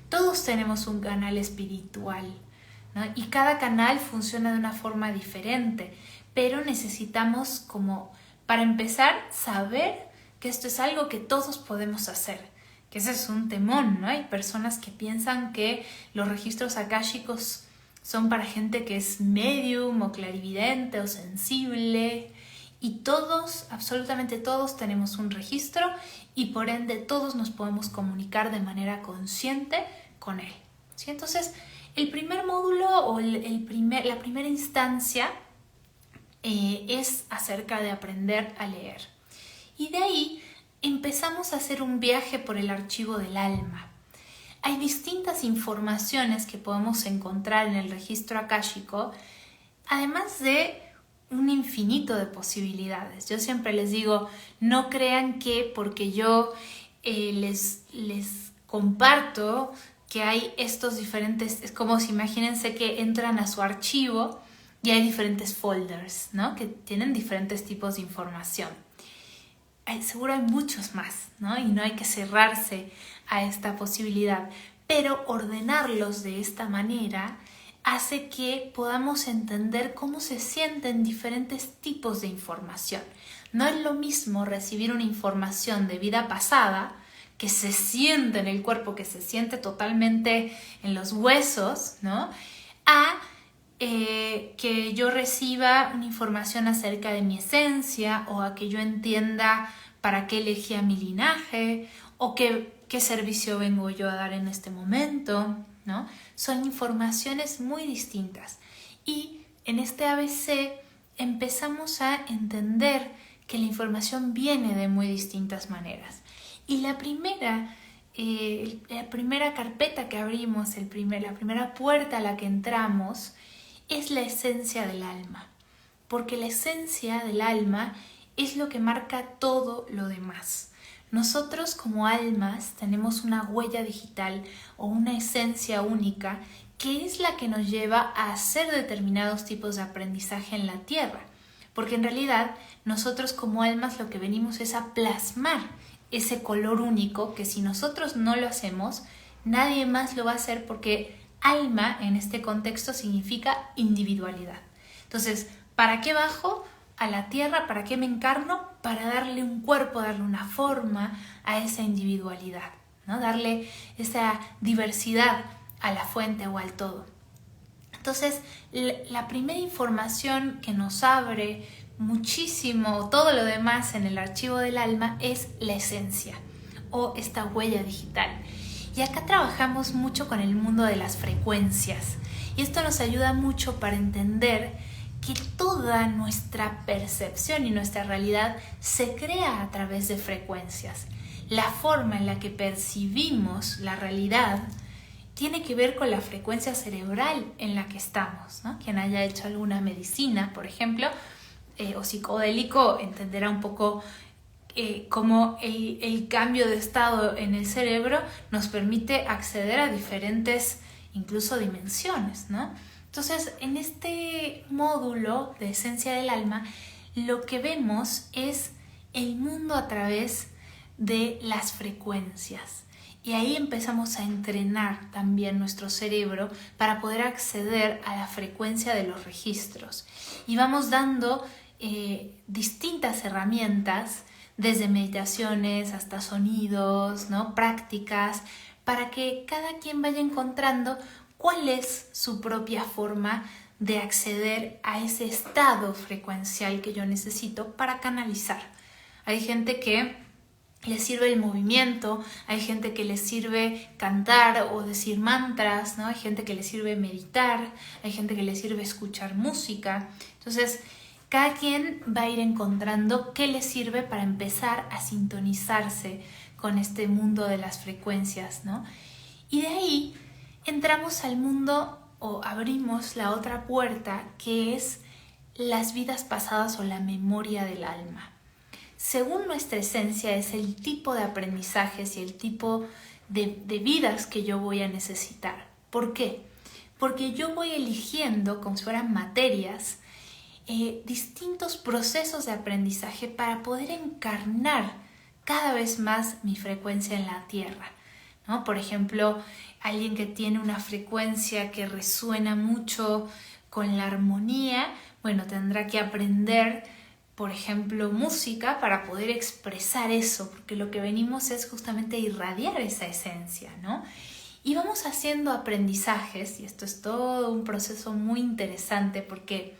A: todos tenemos un canal espiritual, ¿no? Y cada canal funciona de una forma diferente, pero necesitamos, como para empezar, saber que esto es algo que todos podemos hacer, que ese es un temón, ¿no? Hay personas que piensan que los registros akáshicos son para gente que es medium o clarividente o sensible, y todos, absolutamente todos, tenemos un registro y por ende todos nos podemos comunicar de manera consciente con él, ¿sí? Entonces, el primer módulo o la primera instancia es acerca de aprender a leer. Y de ahí empezamos a hacer un viaje por el archivo del alma. Hay distintas informaciones que podemos encontrar en el registro akáshico, además de un infinito de posibilidades. Yo siempre les digo, no crean que porque yo les comparto que hay estos diferentes, es como si imagínense que entran a su archivo y hay diferentes folders, ¿no? Que tienen diferentes tipos de información. Seguro hay muchos más, ¿no? Y no hay que cerrarse a esta posibilidad, pero ordenarlos de esta manera hace que podamos entender cómo se sienten diferentes tipos de información. No es lo mismo recibir una información de vida pasada que se siente en el cuerpo, que se siente totalmente en los huesos, ¿no? A que yo reciba una información acerca de mi esencia, o a que yo entienda para qué elegí a mi linaje, o qué servicio vengo yo a dar en este momento, ¿no? Son informaciones muy distintas. Y en este ABC empezamos a entender que la información viene de muy distintas maneras. Y la primera carpeta que abrimos, la primera puerta a la que entramos, es la esencia del alma. Porque la esencia del alma es lo que marca todo lo demás. Nosotros como almas tenemos una huella digital o una esencia única que es la que nos lleva a hacer determinados tipos de aprendizaje en la Tierra. Porque en realidad nosotros como almas lo que venimos es a plasmar ese color único que si nosotros no lo hacemos, nadie más lo va a hacer, porque alma en este contexto significa individualidad. Entonces, ¿para qué bajo a la Tierra? ¿Para qué me encarno? Para darle un cuerpo, darle una forma a esa individualidad, ¿no? Darle esa diversidad a la fuente o al todo. Entonces, la primera información que nos abre muchísimo todo lo demás en el archivo del alma es la esencia o esta huella digital. Y acá trabajamos mucho con el mundo de las frecuencias, y esto nos ayuda mucho para entender que toda nuestra percepción y nuestra realidad se crea a través de frecuencias. La forma en la que percibimos la realidad tiene que ver con la frecuencia cerebral en la que estamos, ¿no? Quien haya hecho alguna medicina, por ejemplo, o psicodélico, entenderá un poco cómo el cambio de estado en el cerebro nos permite acceder a diferentes, incluso dimensiones, ¿no? Entonces, en este módulo de esencia del alma, lo que vemos es el mundo a través de las frecuencias. Y ahí empezamos a entrenar también nuestro cerebro para poder acceder a la frecuencia de los registros. Y vamos dando distintas herramientas, desde meditaciones hasta sonidos, ¿no? Prácticas, para que cada quien vaya encontrando cuál es su propia forma de acceder a ese estado frecuencial que yo necesito para canalizar. Hay gente que le sirve el movimiento, hay gente que le sirve cantar o decir mantras, ¿no? Hay gente que le sirve meditar, hay gente que le sirve escuchar música. Entonces, cada quien va a ir encontrando qué le sirve para empezar a sintonizarse con este mundo de las frecuencias, ¿no? Y de ahí entramos al mundo, o abrimos la otra puerta, que es las vidas pasadas o la memoria del alma. Según nuestra esencia es el tipo de aprendizajes y el tipo de vidas que yo voy a necesitar. ¿Por qué? Porque yo voy eligiendo, como si fueran materias, distintos procesos de aprendizaje para poder encarnar cada vez más mi frecuencia en la Tierra, ¿no? Por ejemplo, alguien que tiene una frecuencia que resuena mucho con la armonía, bueno, tendrá que aprender, por ejemplo, música para poder expresar eso, porque lo que venimos es justamente irradiar esa esencia, ¿no? Y vamos haciendo aprendizajes, y esto es todo un proceso muy interesante, porque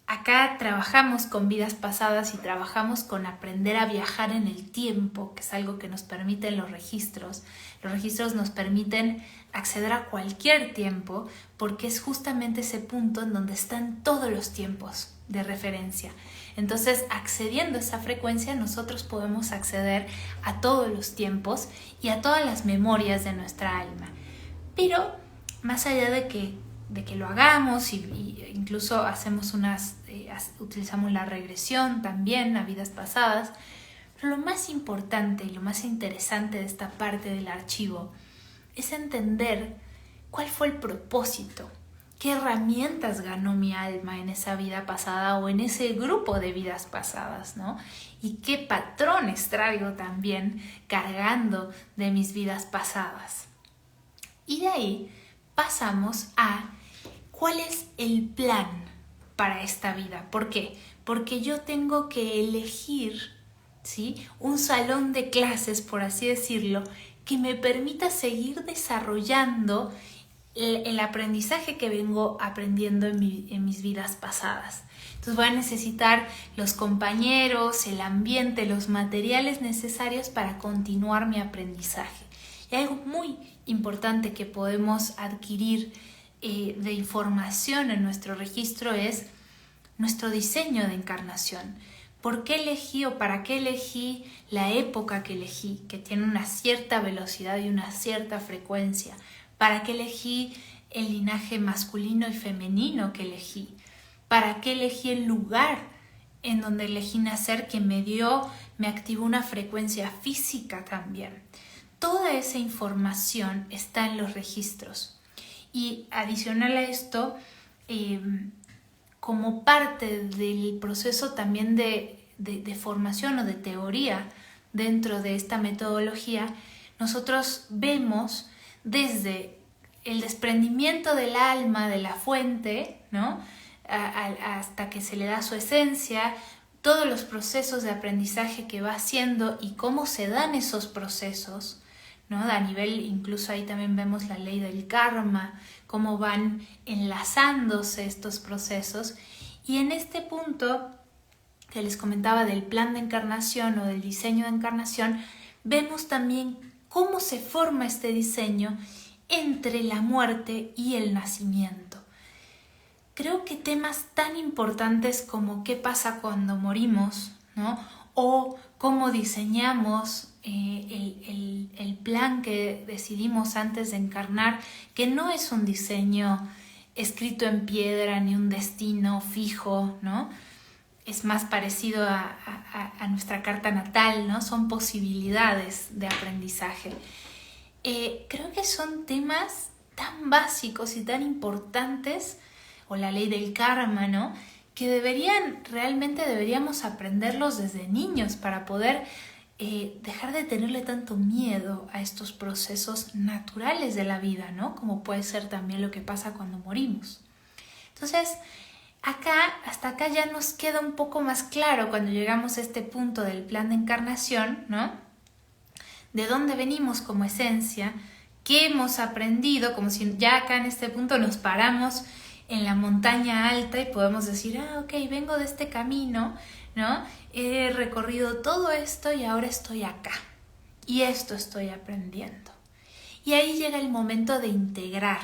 A: acá trabajamos con vidas pasadas y trabajamos con aprender a viajar en el tiempo, que es algo que nos permiten los registros. Los registros nos permiten acceder a cualquier tiempo, porque es justamente ese punto en donde están todos los tiempos de referencia. Entonces, accediendo a esa frecuencia, nosotros podemos acceder a todos los tiempos y a todas las memorias de nuestra alma. Pero, más allá de que lo hagamos, y incluso utilizamos la regresión también a vidas pasadas, pero lo más importante y lo más interesante de esta parte del archivo es entender cuál fue el propósito, qué herramientas ganó mi alma en esa vida pasada o en ese grupo de vidas pasadas, ¿no? Y qué patrones traigo también cargando de mis vidas pasadas. Y de ahí pasamos a cuál es el plan para esta vida. ¿Por qué? Porque yo tengo que elegir, ¿sí?, un salón de clases, por así decirlo, que me permita seguir desarrollando el aprendizaje que vengo aprendiendo en mis vidas pasadas. Entonces voy a necesitar los compañeros, el ambiente, los materiales necesarios para continuar mi aprendizaje. Y algo muy importante que podemos adquirir de información en nuestro registro es nuestro diseño de encarnación. ¿Por qué elegí o para qué elegí la época que elegí, que tiene una cierta velocidad y una cierta frecuencia? ¿Para qué elegí el linaje masculino y femenino que elegí? ¿Para qué elegí el lugar en donde elegí nacer que me activó una frecuencia física también? Toda esa información está en los registros. Y adicional a esto, como parte del proceso también de formación o de teoría dentro de esta metodología, nosotros vemos desde el desprendimiento del alma de la fuente, ¿no?, hasta que se le da su esencia, todos los procesos de aprendizaje que va haciendo y cómo se dan esos procesos, ¿no? A nivel, incluso ahí también vemos la ley del karma, cómo van enlazándose estos procesos. Y en este punto que les comentaba del plan de encarnación o del diseño de encarnación, vemos también cómo se forma este diseño entre la muerte y el nacimiento. Creo que temas tan importantes como qué pasa cuando morimos, ¿no?, o cómo diseñamos el plan que decidimos antes de encarnar, que no es un diseño escrito en piedra ni un destino fijo, ¿no? Es más parecido a nuestra carta natal, ¿no? Son posibilidades de aprendizaje. Creo que son temas tan básicos y tan importantes, o la ley del karma, ¿no?, que deberíamos aprenderlos desde niños para poder dejar de tenerle tanto miedo a estos procesos naturales de la vida, ¿no?, como puede ser también lo que pasa cuando morimos. Entonces, hasta acá ya nos queda un poco más claro cuando llegamos a este punto del plan de encarnación, ¿no?, de dónde venimos como esencia, qué hemos aprendido, como si ya acá en este punto nos paramos en la montaña alta y podemos decir, ok, vengo de este camino, ¿no? He recorrido todo esto y ahora estoy acá. Y esto estoy aprendiendo. Y ahí llega el momento de integrar,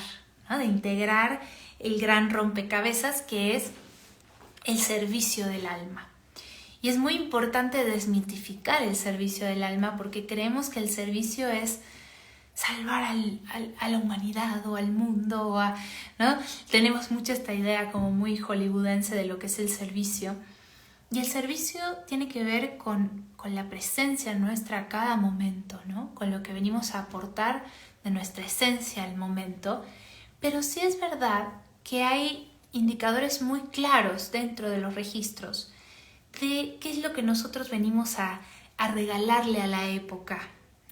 A: ¿no?, de integrar el gran rompecabezas que es el servicio del alma. Y es muy importante desmitificar el servicio del alma porque creemos que el servicio es salvar a la humanidad o al mundo, ¿no? Tenemos mucho esta idea como muy hollywoodense de lo que es el servicio. Y el servicio tiene que ver con la presencia nuestra a cada momento, ¿no?, con lo que venimos a aportar de nuestra esencia al momento. Pero sí es verdad que hay indicadores muy claros dentro de los registros de qué es lo que nosotros venimos a regalarle a la época,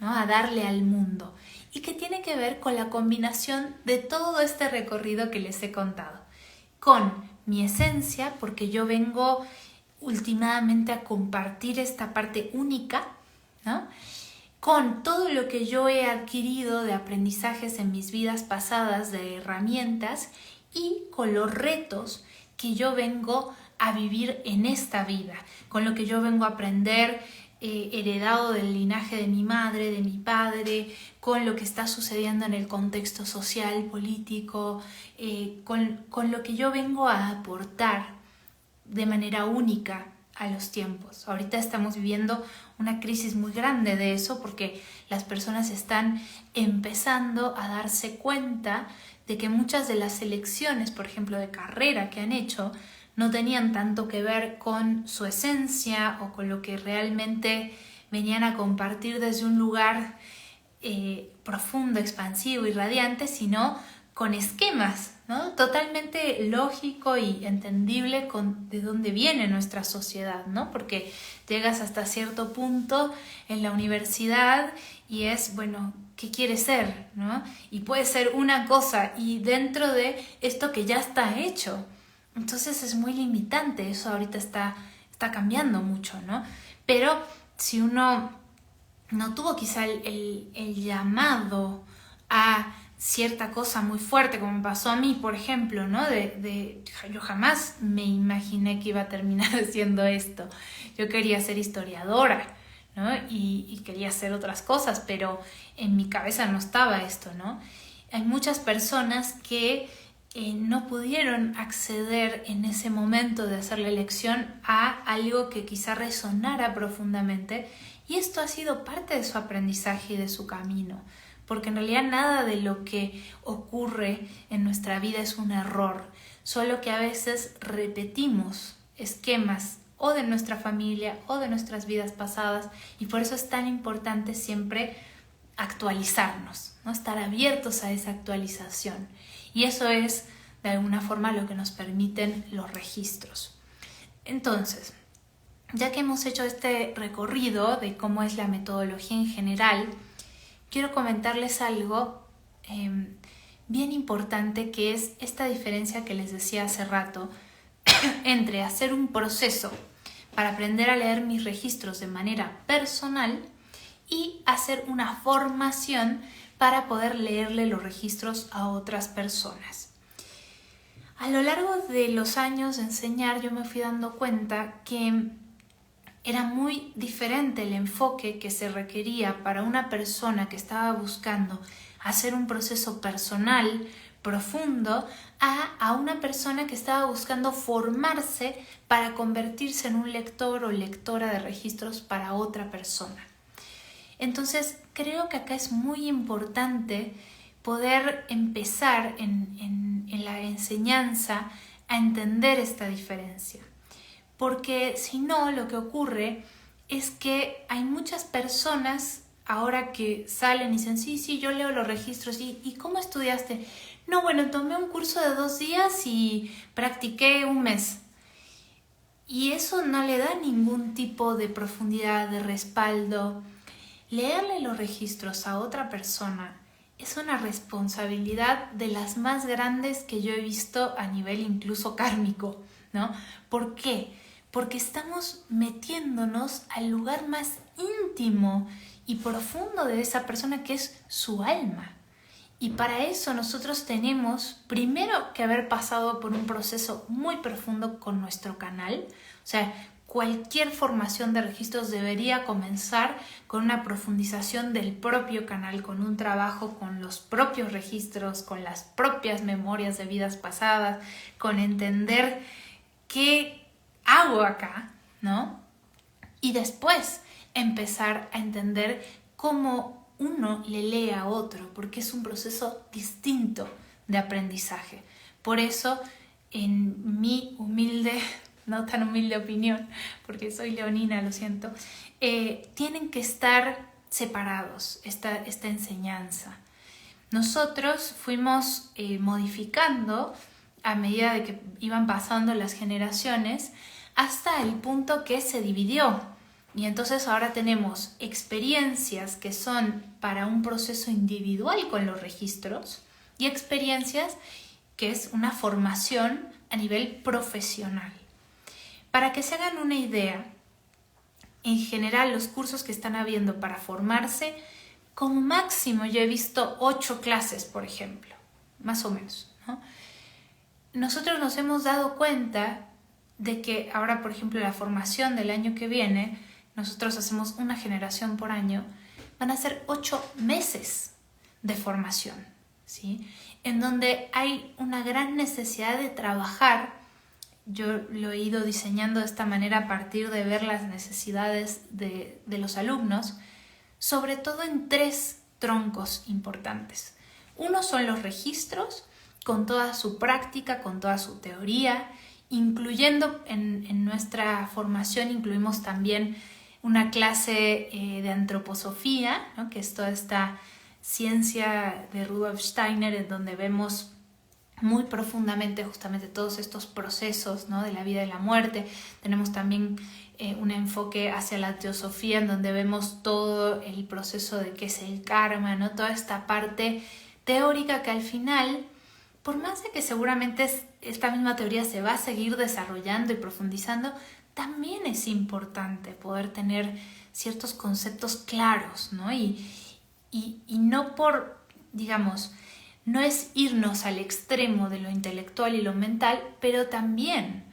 A: ¿no?, a darle al mundo, y que tiene que ver con la combinación de todo este recorrido que les he contado, con mi esencia, porque yo vengo últimamente a compartir esta parte única, ¿no?, con todo lo que yo he adquirido de aprendizajes en mis vidas pasadas, de herramientas, y con los retos que yo vengo a vivir en esta vida, con lo que yo vengo a aprender heredado del linaje de mi madre, de mi padre, con lo que está sucediendo en el contexto social, político, con lo que yo vengo a aportar de manera única a los tiempos. Ahorita estamos viviendo una crisis muy grande de eso porque las personas están empezando a darse cuenta de que muchas de las elecciones, por ejemplo, de carrera que han hecho, no tenían tanto que ver con su esencia o con lo que realmente venían a compartir desde un lugar profundo, expansivo y radiante, sino con esquemas, ¿no?, totalmente lógico y entendible de dónde viene nuestra sociedad, ¿no?, porque llegas hasta cierto punto en la universidad y es, bueno, ¿qué quieres ser?, ¿no?, y puede ser una cosa y dentro de esto que ya está hecho. Entonces es muy limitante, eso ahorita está cambiando mucho, ¿no? Pero si uno no tuvo quizá el llamado a cierta cosa muy fuerte, como me pasó a mí, por ejemplo, ¿no? Yo jamás me imaginé que iba a terminar haciendo esto. Yo quería ser historiadora, ¿no? Y quería hacer otras cosas, pero en mi cabeza no estaba esto, ¿no? Hay muchas personas que no pudieron acceder en ese momento de hacer la elección a algo que quizá resonara profundamente, y esto ha sido parte de su aprendizaje y de su camino, porque en realidad nada de lo que ocurre en nuestra vida es un error, solo que a veces repetimos esquemas o de nuestra familia o de nuestras vidas pasadas, y por eso es tan importante siempre actualizarnos, ¿no? Estar abiertos a esa actualización. Y eso es de alguna forma lo que nos permiten los registros. Entonces, ya que hemos hecho este recorrido de cómo es la metodología en general, quiero comentarles algo bien importante, que es esta diferencia que les decía hace rato entre hacer un proceso para aprender a leer mis registros de manera personal y hacer una formación para poder leerle los registros a otras personas. A lo largo de los años de enseñar, yo me fui dando cuenta que era muy diferente el enfoque que se requería para una persona que estaba buscando hacer un proceso personal profundo a una persona que estaba buscando formarse para convertirse en un lector o lectora de registros para otra persona. Entonces, creo que acá es muy importante poder empezar en la enseñanza a entender esta diferencia. Porque si no, lo que ocurre es que hay muchas personas ahora que salen y dicen, sí, yo leo los registros. ¿Y cómo estudiaste? No, bueno, tomé un curso de 2 días y practiqué 1 mes. Y eso no le da ningún tipo de profundidad, de respaldo. Leerle los registros a otra persona es una responsabilidad de las más grandes que yo he visto a nivel incluso kármico, ¿no? ¿Por qué? Porque estamos metiéndonos al lugar más íntimo y profundo de esa persona, que es su alma. Y para eso nosotros tenemos primero que haber pasado por un proceso muy profundo con nuestro canal. O sea, cualquier formación de registros debería comenzar con una profundización del propio canal, con un trabajo con los propios registros, con las propias memorias de vidas pasadas, con entender qué hago acá, ¿no? Y después empezar a entender cómo uno le lee a otro, porque es un proceso distinto de aprendizaje. Por eso, en mi humilde, no tan humilde opinión, porque soy leonina, lo siento, tienen que estar separados esta enseñanza. Nosotros fuimos modificando a medida de que iban pasando las generaciones hasta el punto que se dividió. Y entonces ahora tenemos experiencias que son para un proceso individual con los registros y experiencias que es una formación a nivel profesional. Para que se hagan una idea, en general los cursos que están habiendo para formarse, como máximo yo he visto 8 clases, por ejemplo, más o menos, ¿no? Nosotros nos hemos dado cuenta de que ahora, por ejemplo, la formación del año que viene, nosotros hacemos una generación por año, van a ser 8 meses de formación, ¿sí? En donde hay una gran necesidad de trabajar. Yo lo he ido diseñando de esta manera a partir de ver las necesidades de los alumnos, sobre todo en 3 troncos importantes. Uno son los registros, con toda su práctica, con toda su teoría, incluyendo en nuestra formación, incluimos también una clase de antroposofía, ¿no? Que es toda esta ciencia de Rudolf Steiner, en donde vemos muy profundamente justamente todos estos procesos, ¿no? De la vida y la muerte. Tenemos también un enfoque hacia la teosofía, en donde vemos todo el proceso de qué es el karma, ¿no? Toda esta parte teórica que al final, por más de que seguramente esta misma teoría se va a seguir desarrollando y profundizando, también es importante poder tener ciertos conceptos claros, ¿no? Y no por, digamos, no es irnos al extremo de lo intelectual y lo mental, pero también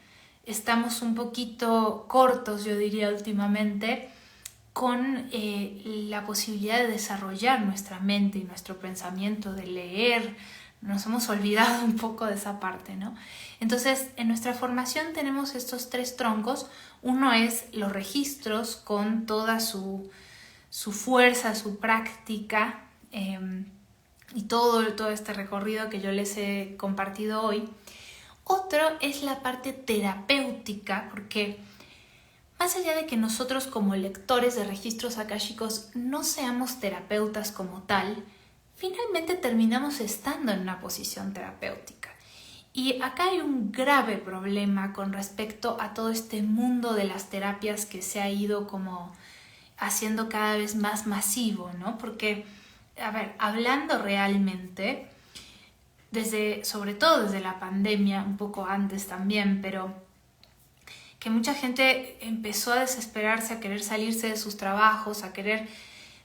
A: estamos un poquito cortos, yo diría últimamente, con la posibilidad de desarrollar nuestra mente y nuestro pensamiento, de leer. Nos hemos olvidado un poco de esa parte, ¿no? Entonces, en nuestra formación tenemos estos 3 troncos. Uno es los registros con toda su fuerza, su práctica y todo este recorrido que yo les he compartido hoy. Otro es la parte terapéutica, porque más allá de que nosotros como lectores de registros akáshicos no seamos terapeutas como tal, finalmente terminamos estando en una posición terapéutica. Y acá hay un grave problema con respecto a todo este mundo de las terapias que se ha ido como haciendo cada vez más masivo, ¿no? Porque, a ver, hablando realmente, sobre todo desde la pandemia, un poco antes también, pero que mucha gente empezó a desesperarse, a querer salirse de sus trabajos, a querer...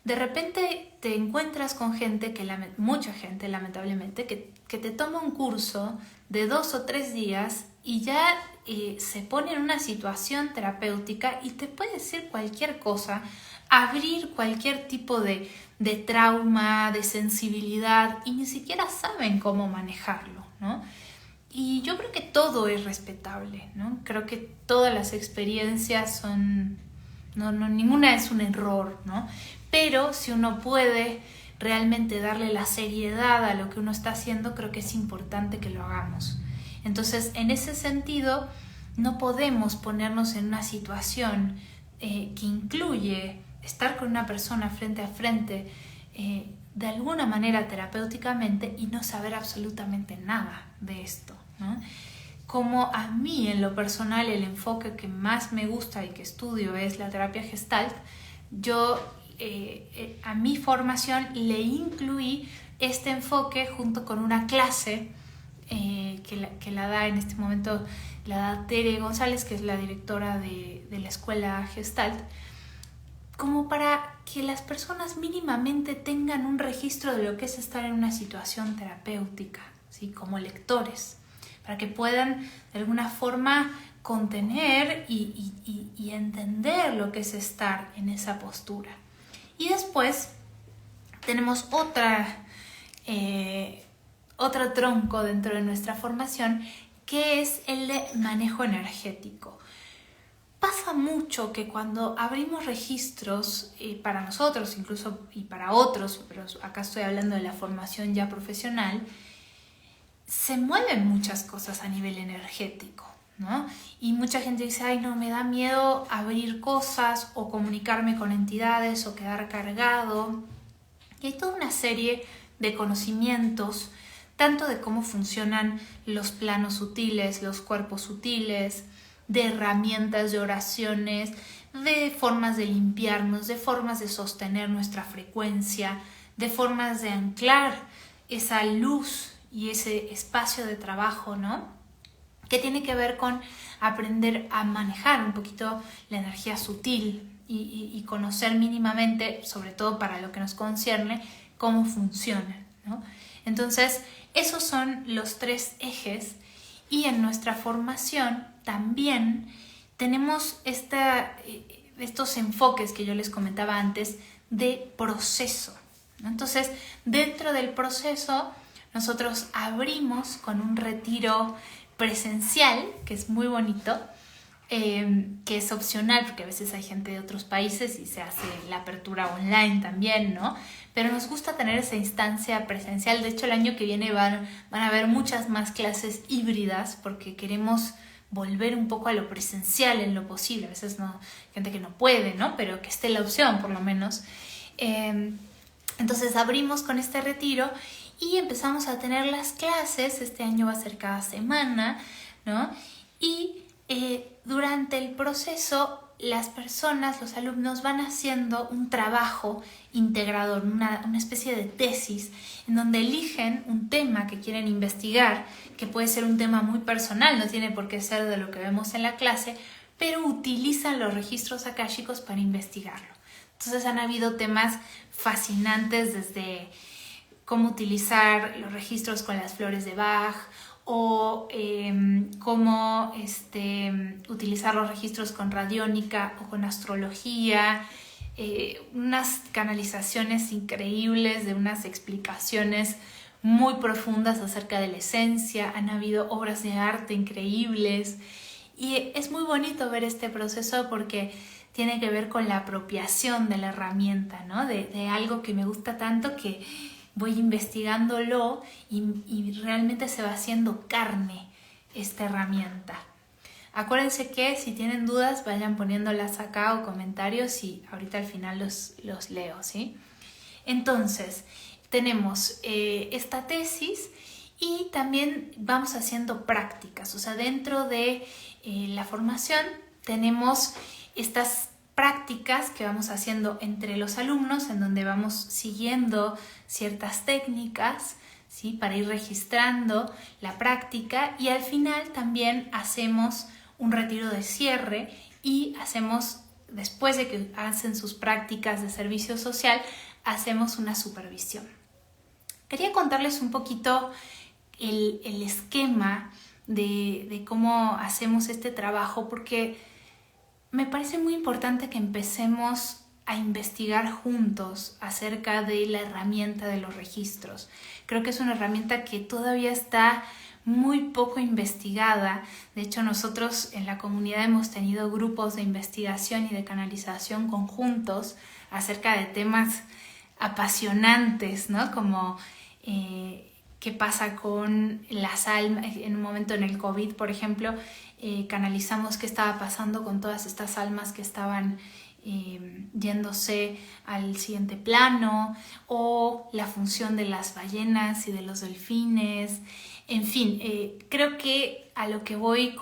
A: De repente te encuentras con gente, mucha gente lamentablemente, que te toma un curso de 2 o 3 días y ya se pone en una situación terapéutica y te puede decir cualquier cosa, abrir cualquier tipo de trauma, de sensibilidad, y ni siquiera saben cómo manejarlo, ¿no? Y yo creo que todo es respetable, ¿no? Creo que todas las experiencias son... ninguna es un error, ¿no? Pero si uno puede realmente darle la seriedad a lo que uno está haciendo, creo que es importante que lo hagamos. Entonces, en ese sentido, no podemos ponernos en una situación que incluye estar con una persona frente a frente de alguna manera terapéuticamente y no saber absolutamente nada de esto, ¿no? Como a mí en lo personal el enfoque que más me gusta y que estudio es la terapia Gestalt, yo a mi formación le incluí este enfoque junto con una clase que la da en este momento, la da Tere González, que es la directora de la escuela Gestalt, como para que las personas mínimamente tengan un registro de lo que es estar en una situación terapéutica, ¿sí? Como lectores, para que puedan de alguna forma contener y entender lo que es estar en esa postura. Y después tenemos otro tronco dentro de nuestra formación, que es el de manejo energético. Pasa mucho que cuando abrimos registros, para nosotros incluso y para otros, pero acá estoy hablando de la formación ya profesional, se mueven muchas cosas a nivel energético, ¿no? Y mucha gente dice, ay no, me da miedo abrir cosas o comunicarme con entidades o quedar cargado. Y hay toda una serie de conocimientos, tanto de cómo funcionan los planos sutiles, los cuerpos sutiles, de herramientas, de oraciones, de formas de limpiarnos, de formas de sostener nuestra frecuencia, de formas de anclar esa luz y ese espacio de trabajo, ¿no? Que tiene que ver con aprender a manejar un poquito la energía sutil y conocer mínimamente, sobre todo para lo que nos concierne, cómo funciona, ¿no? Entonces, esos son los 3 ejes, y en nuestra formación también tenemos estos enfoques que yo les comentaba antes de proceso, ¿no? Entonces, dentro del proceso, nosotros abrimos con un retiro presencial, que es muy bonito, que es opcional porque a veces hay gente de otros países y se hace la apertura online también, ¿no? Pero nos gusta tener esa instancia presencial. De hecho, el año que viene van a haber muchas más clases híbridas porque queremos volver un poco a lo presencial en lo posible. A veces no, gente que no puede, ¿no? Pero que esté la opción por lo menos. Entonces abrimos con este retiro y empezamos a tener las clases. Este año va a ser cada semana, ¿no? Y durante el proceso las personas, los alumnos van haciendo un trabajo integrador, una especie de tesis en donde eligen un tema que quieren investigar, que puede ser un tema muy personal, no tiene por qué ser de lo que vemos en la clase, pero utilizan los registros akáshicos para investigarlo. Entonces han habido temas fascinantes desde cómo utilizar los registros con las flores de Bach o cómo utilizar los registros con radiónica o con astrología, unas canalizaciones increíbles de unas explicaciones muy profundas acerca de la esencia. Han habido obras de arte increíbles y es muy bonito ver este proceso porque tiene que ver con la apropiación de la herramienta, ¿no? De algo que me gusta tanto que voy investigándolo y realmente se va haciendo carne esta herramienta. Acuérdense que si tienen dudas vayan poniéndolas acá o comentarios y ahorita al final los leo, ¿sí? Entonces, tenemos esta tesis y también vamos haciendo prácticas. O sea, dentro de la formación tenemos estas prácticas que vamos haciendo entre los alumnos en donde vamos siguiendo ciertas técnicas, ¿sí? Para ir registrando la práctica y al final también hacemos un retiro de cierre y hacemos, después de que hacen sus prácticas de servicio social, hacemos una supervisión. Quería contarles un poquito el esquema de cómo hacemos este trabajo porque me parece muy importante que empecemos a investigar juntos acerca de la herramienta de los registros. Creo que es una herramienta que todavía está muy poco investigada. De hecho, nosotros en la comunidad hemos tenido grupos de investigación y de canalización conjuntos acerca de temas apasionantes, ¿no? Como qué pasa con las almas. En un momento en el COVID, por ejemplo, canalizamos qué estaba pasando con todas estas almas que estaban yéndose al siguiente plano, o la función de las ballenas y de los delfines. En fin, creo que a lo que voy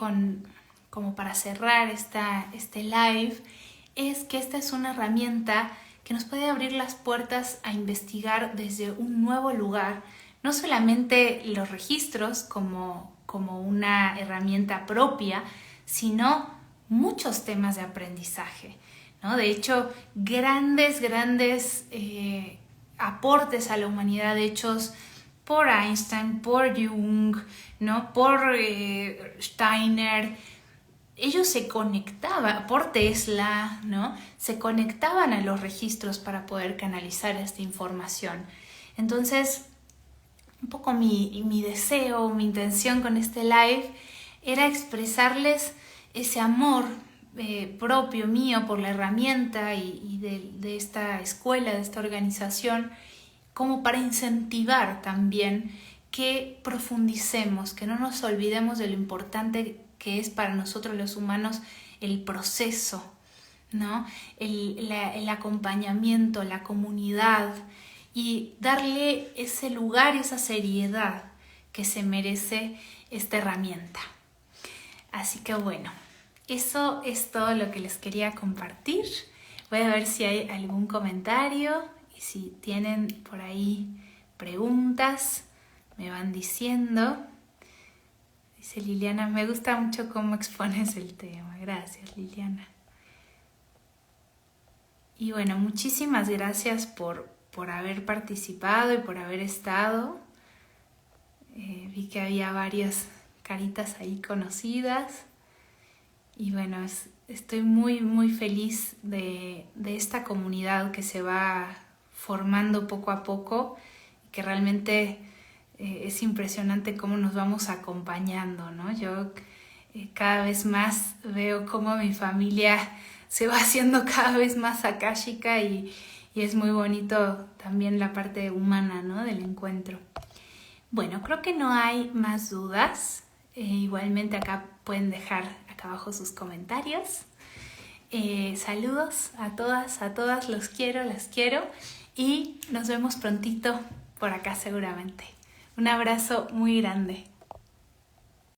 A: como para cerrar este live es que esta es una herramienta que nos puede abrir las puertas a investigar desde un nuevo lugar, no solamente los registros como una herramienta propia, sino muchos temas de aprendizaje, ¿no? De hecho, grandes aportes a la humanidad hechos por Einstein, por Jung, ¿no? Por Steiner. Ellos se conectaban, por Tesla, ¿no? Se conectaban a los registros para poder canalizar esta información. Entonces, un poco mi deseo, mi intención con este live era expresarles ese amor propio mío por la herramienta y de esta escuela, de esta organización, como para incentivar también que profundicemos, que no nos olvidemos de lo importante que es para nosotros los humanos el proceso, ¿no? El acompañamiento, la comunidad, y darle ese lugar y esa seriedad que se merece esta herramienta. Así que bueno, eso es todo lo que les quería compartir. Voy a ver si hay algún comentario y si tienen por ahí preguntas, me van diciendo. Dice Liliana, me gusta mucho cómo expones el tema. Gracias, Liliana. Y bueno, muchísimas gracias por haber participado y por haber estado. Vi que había varias caritas ahí conocidas. Y bueno, estoy muy feliz de esta comunidad que se va formando poco a poco y que realmente es impresionante cómo nos vamos acompañando, ¿no? Yo cada vez más veo cómo mi familia se va haciendo cada vez más akáshica y es muy bonito también la parte humana, ¿no? Del encuentro. Bueno, creo que no hay más dudas. Igualmente acá pueden dejar acá abajo sus comentarios. Saludos a todas, los quiero, las quiero y nos vemos prontito por acá seguramente. Un abrazo muy grande.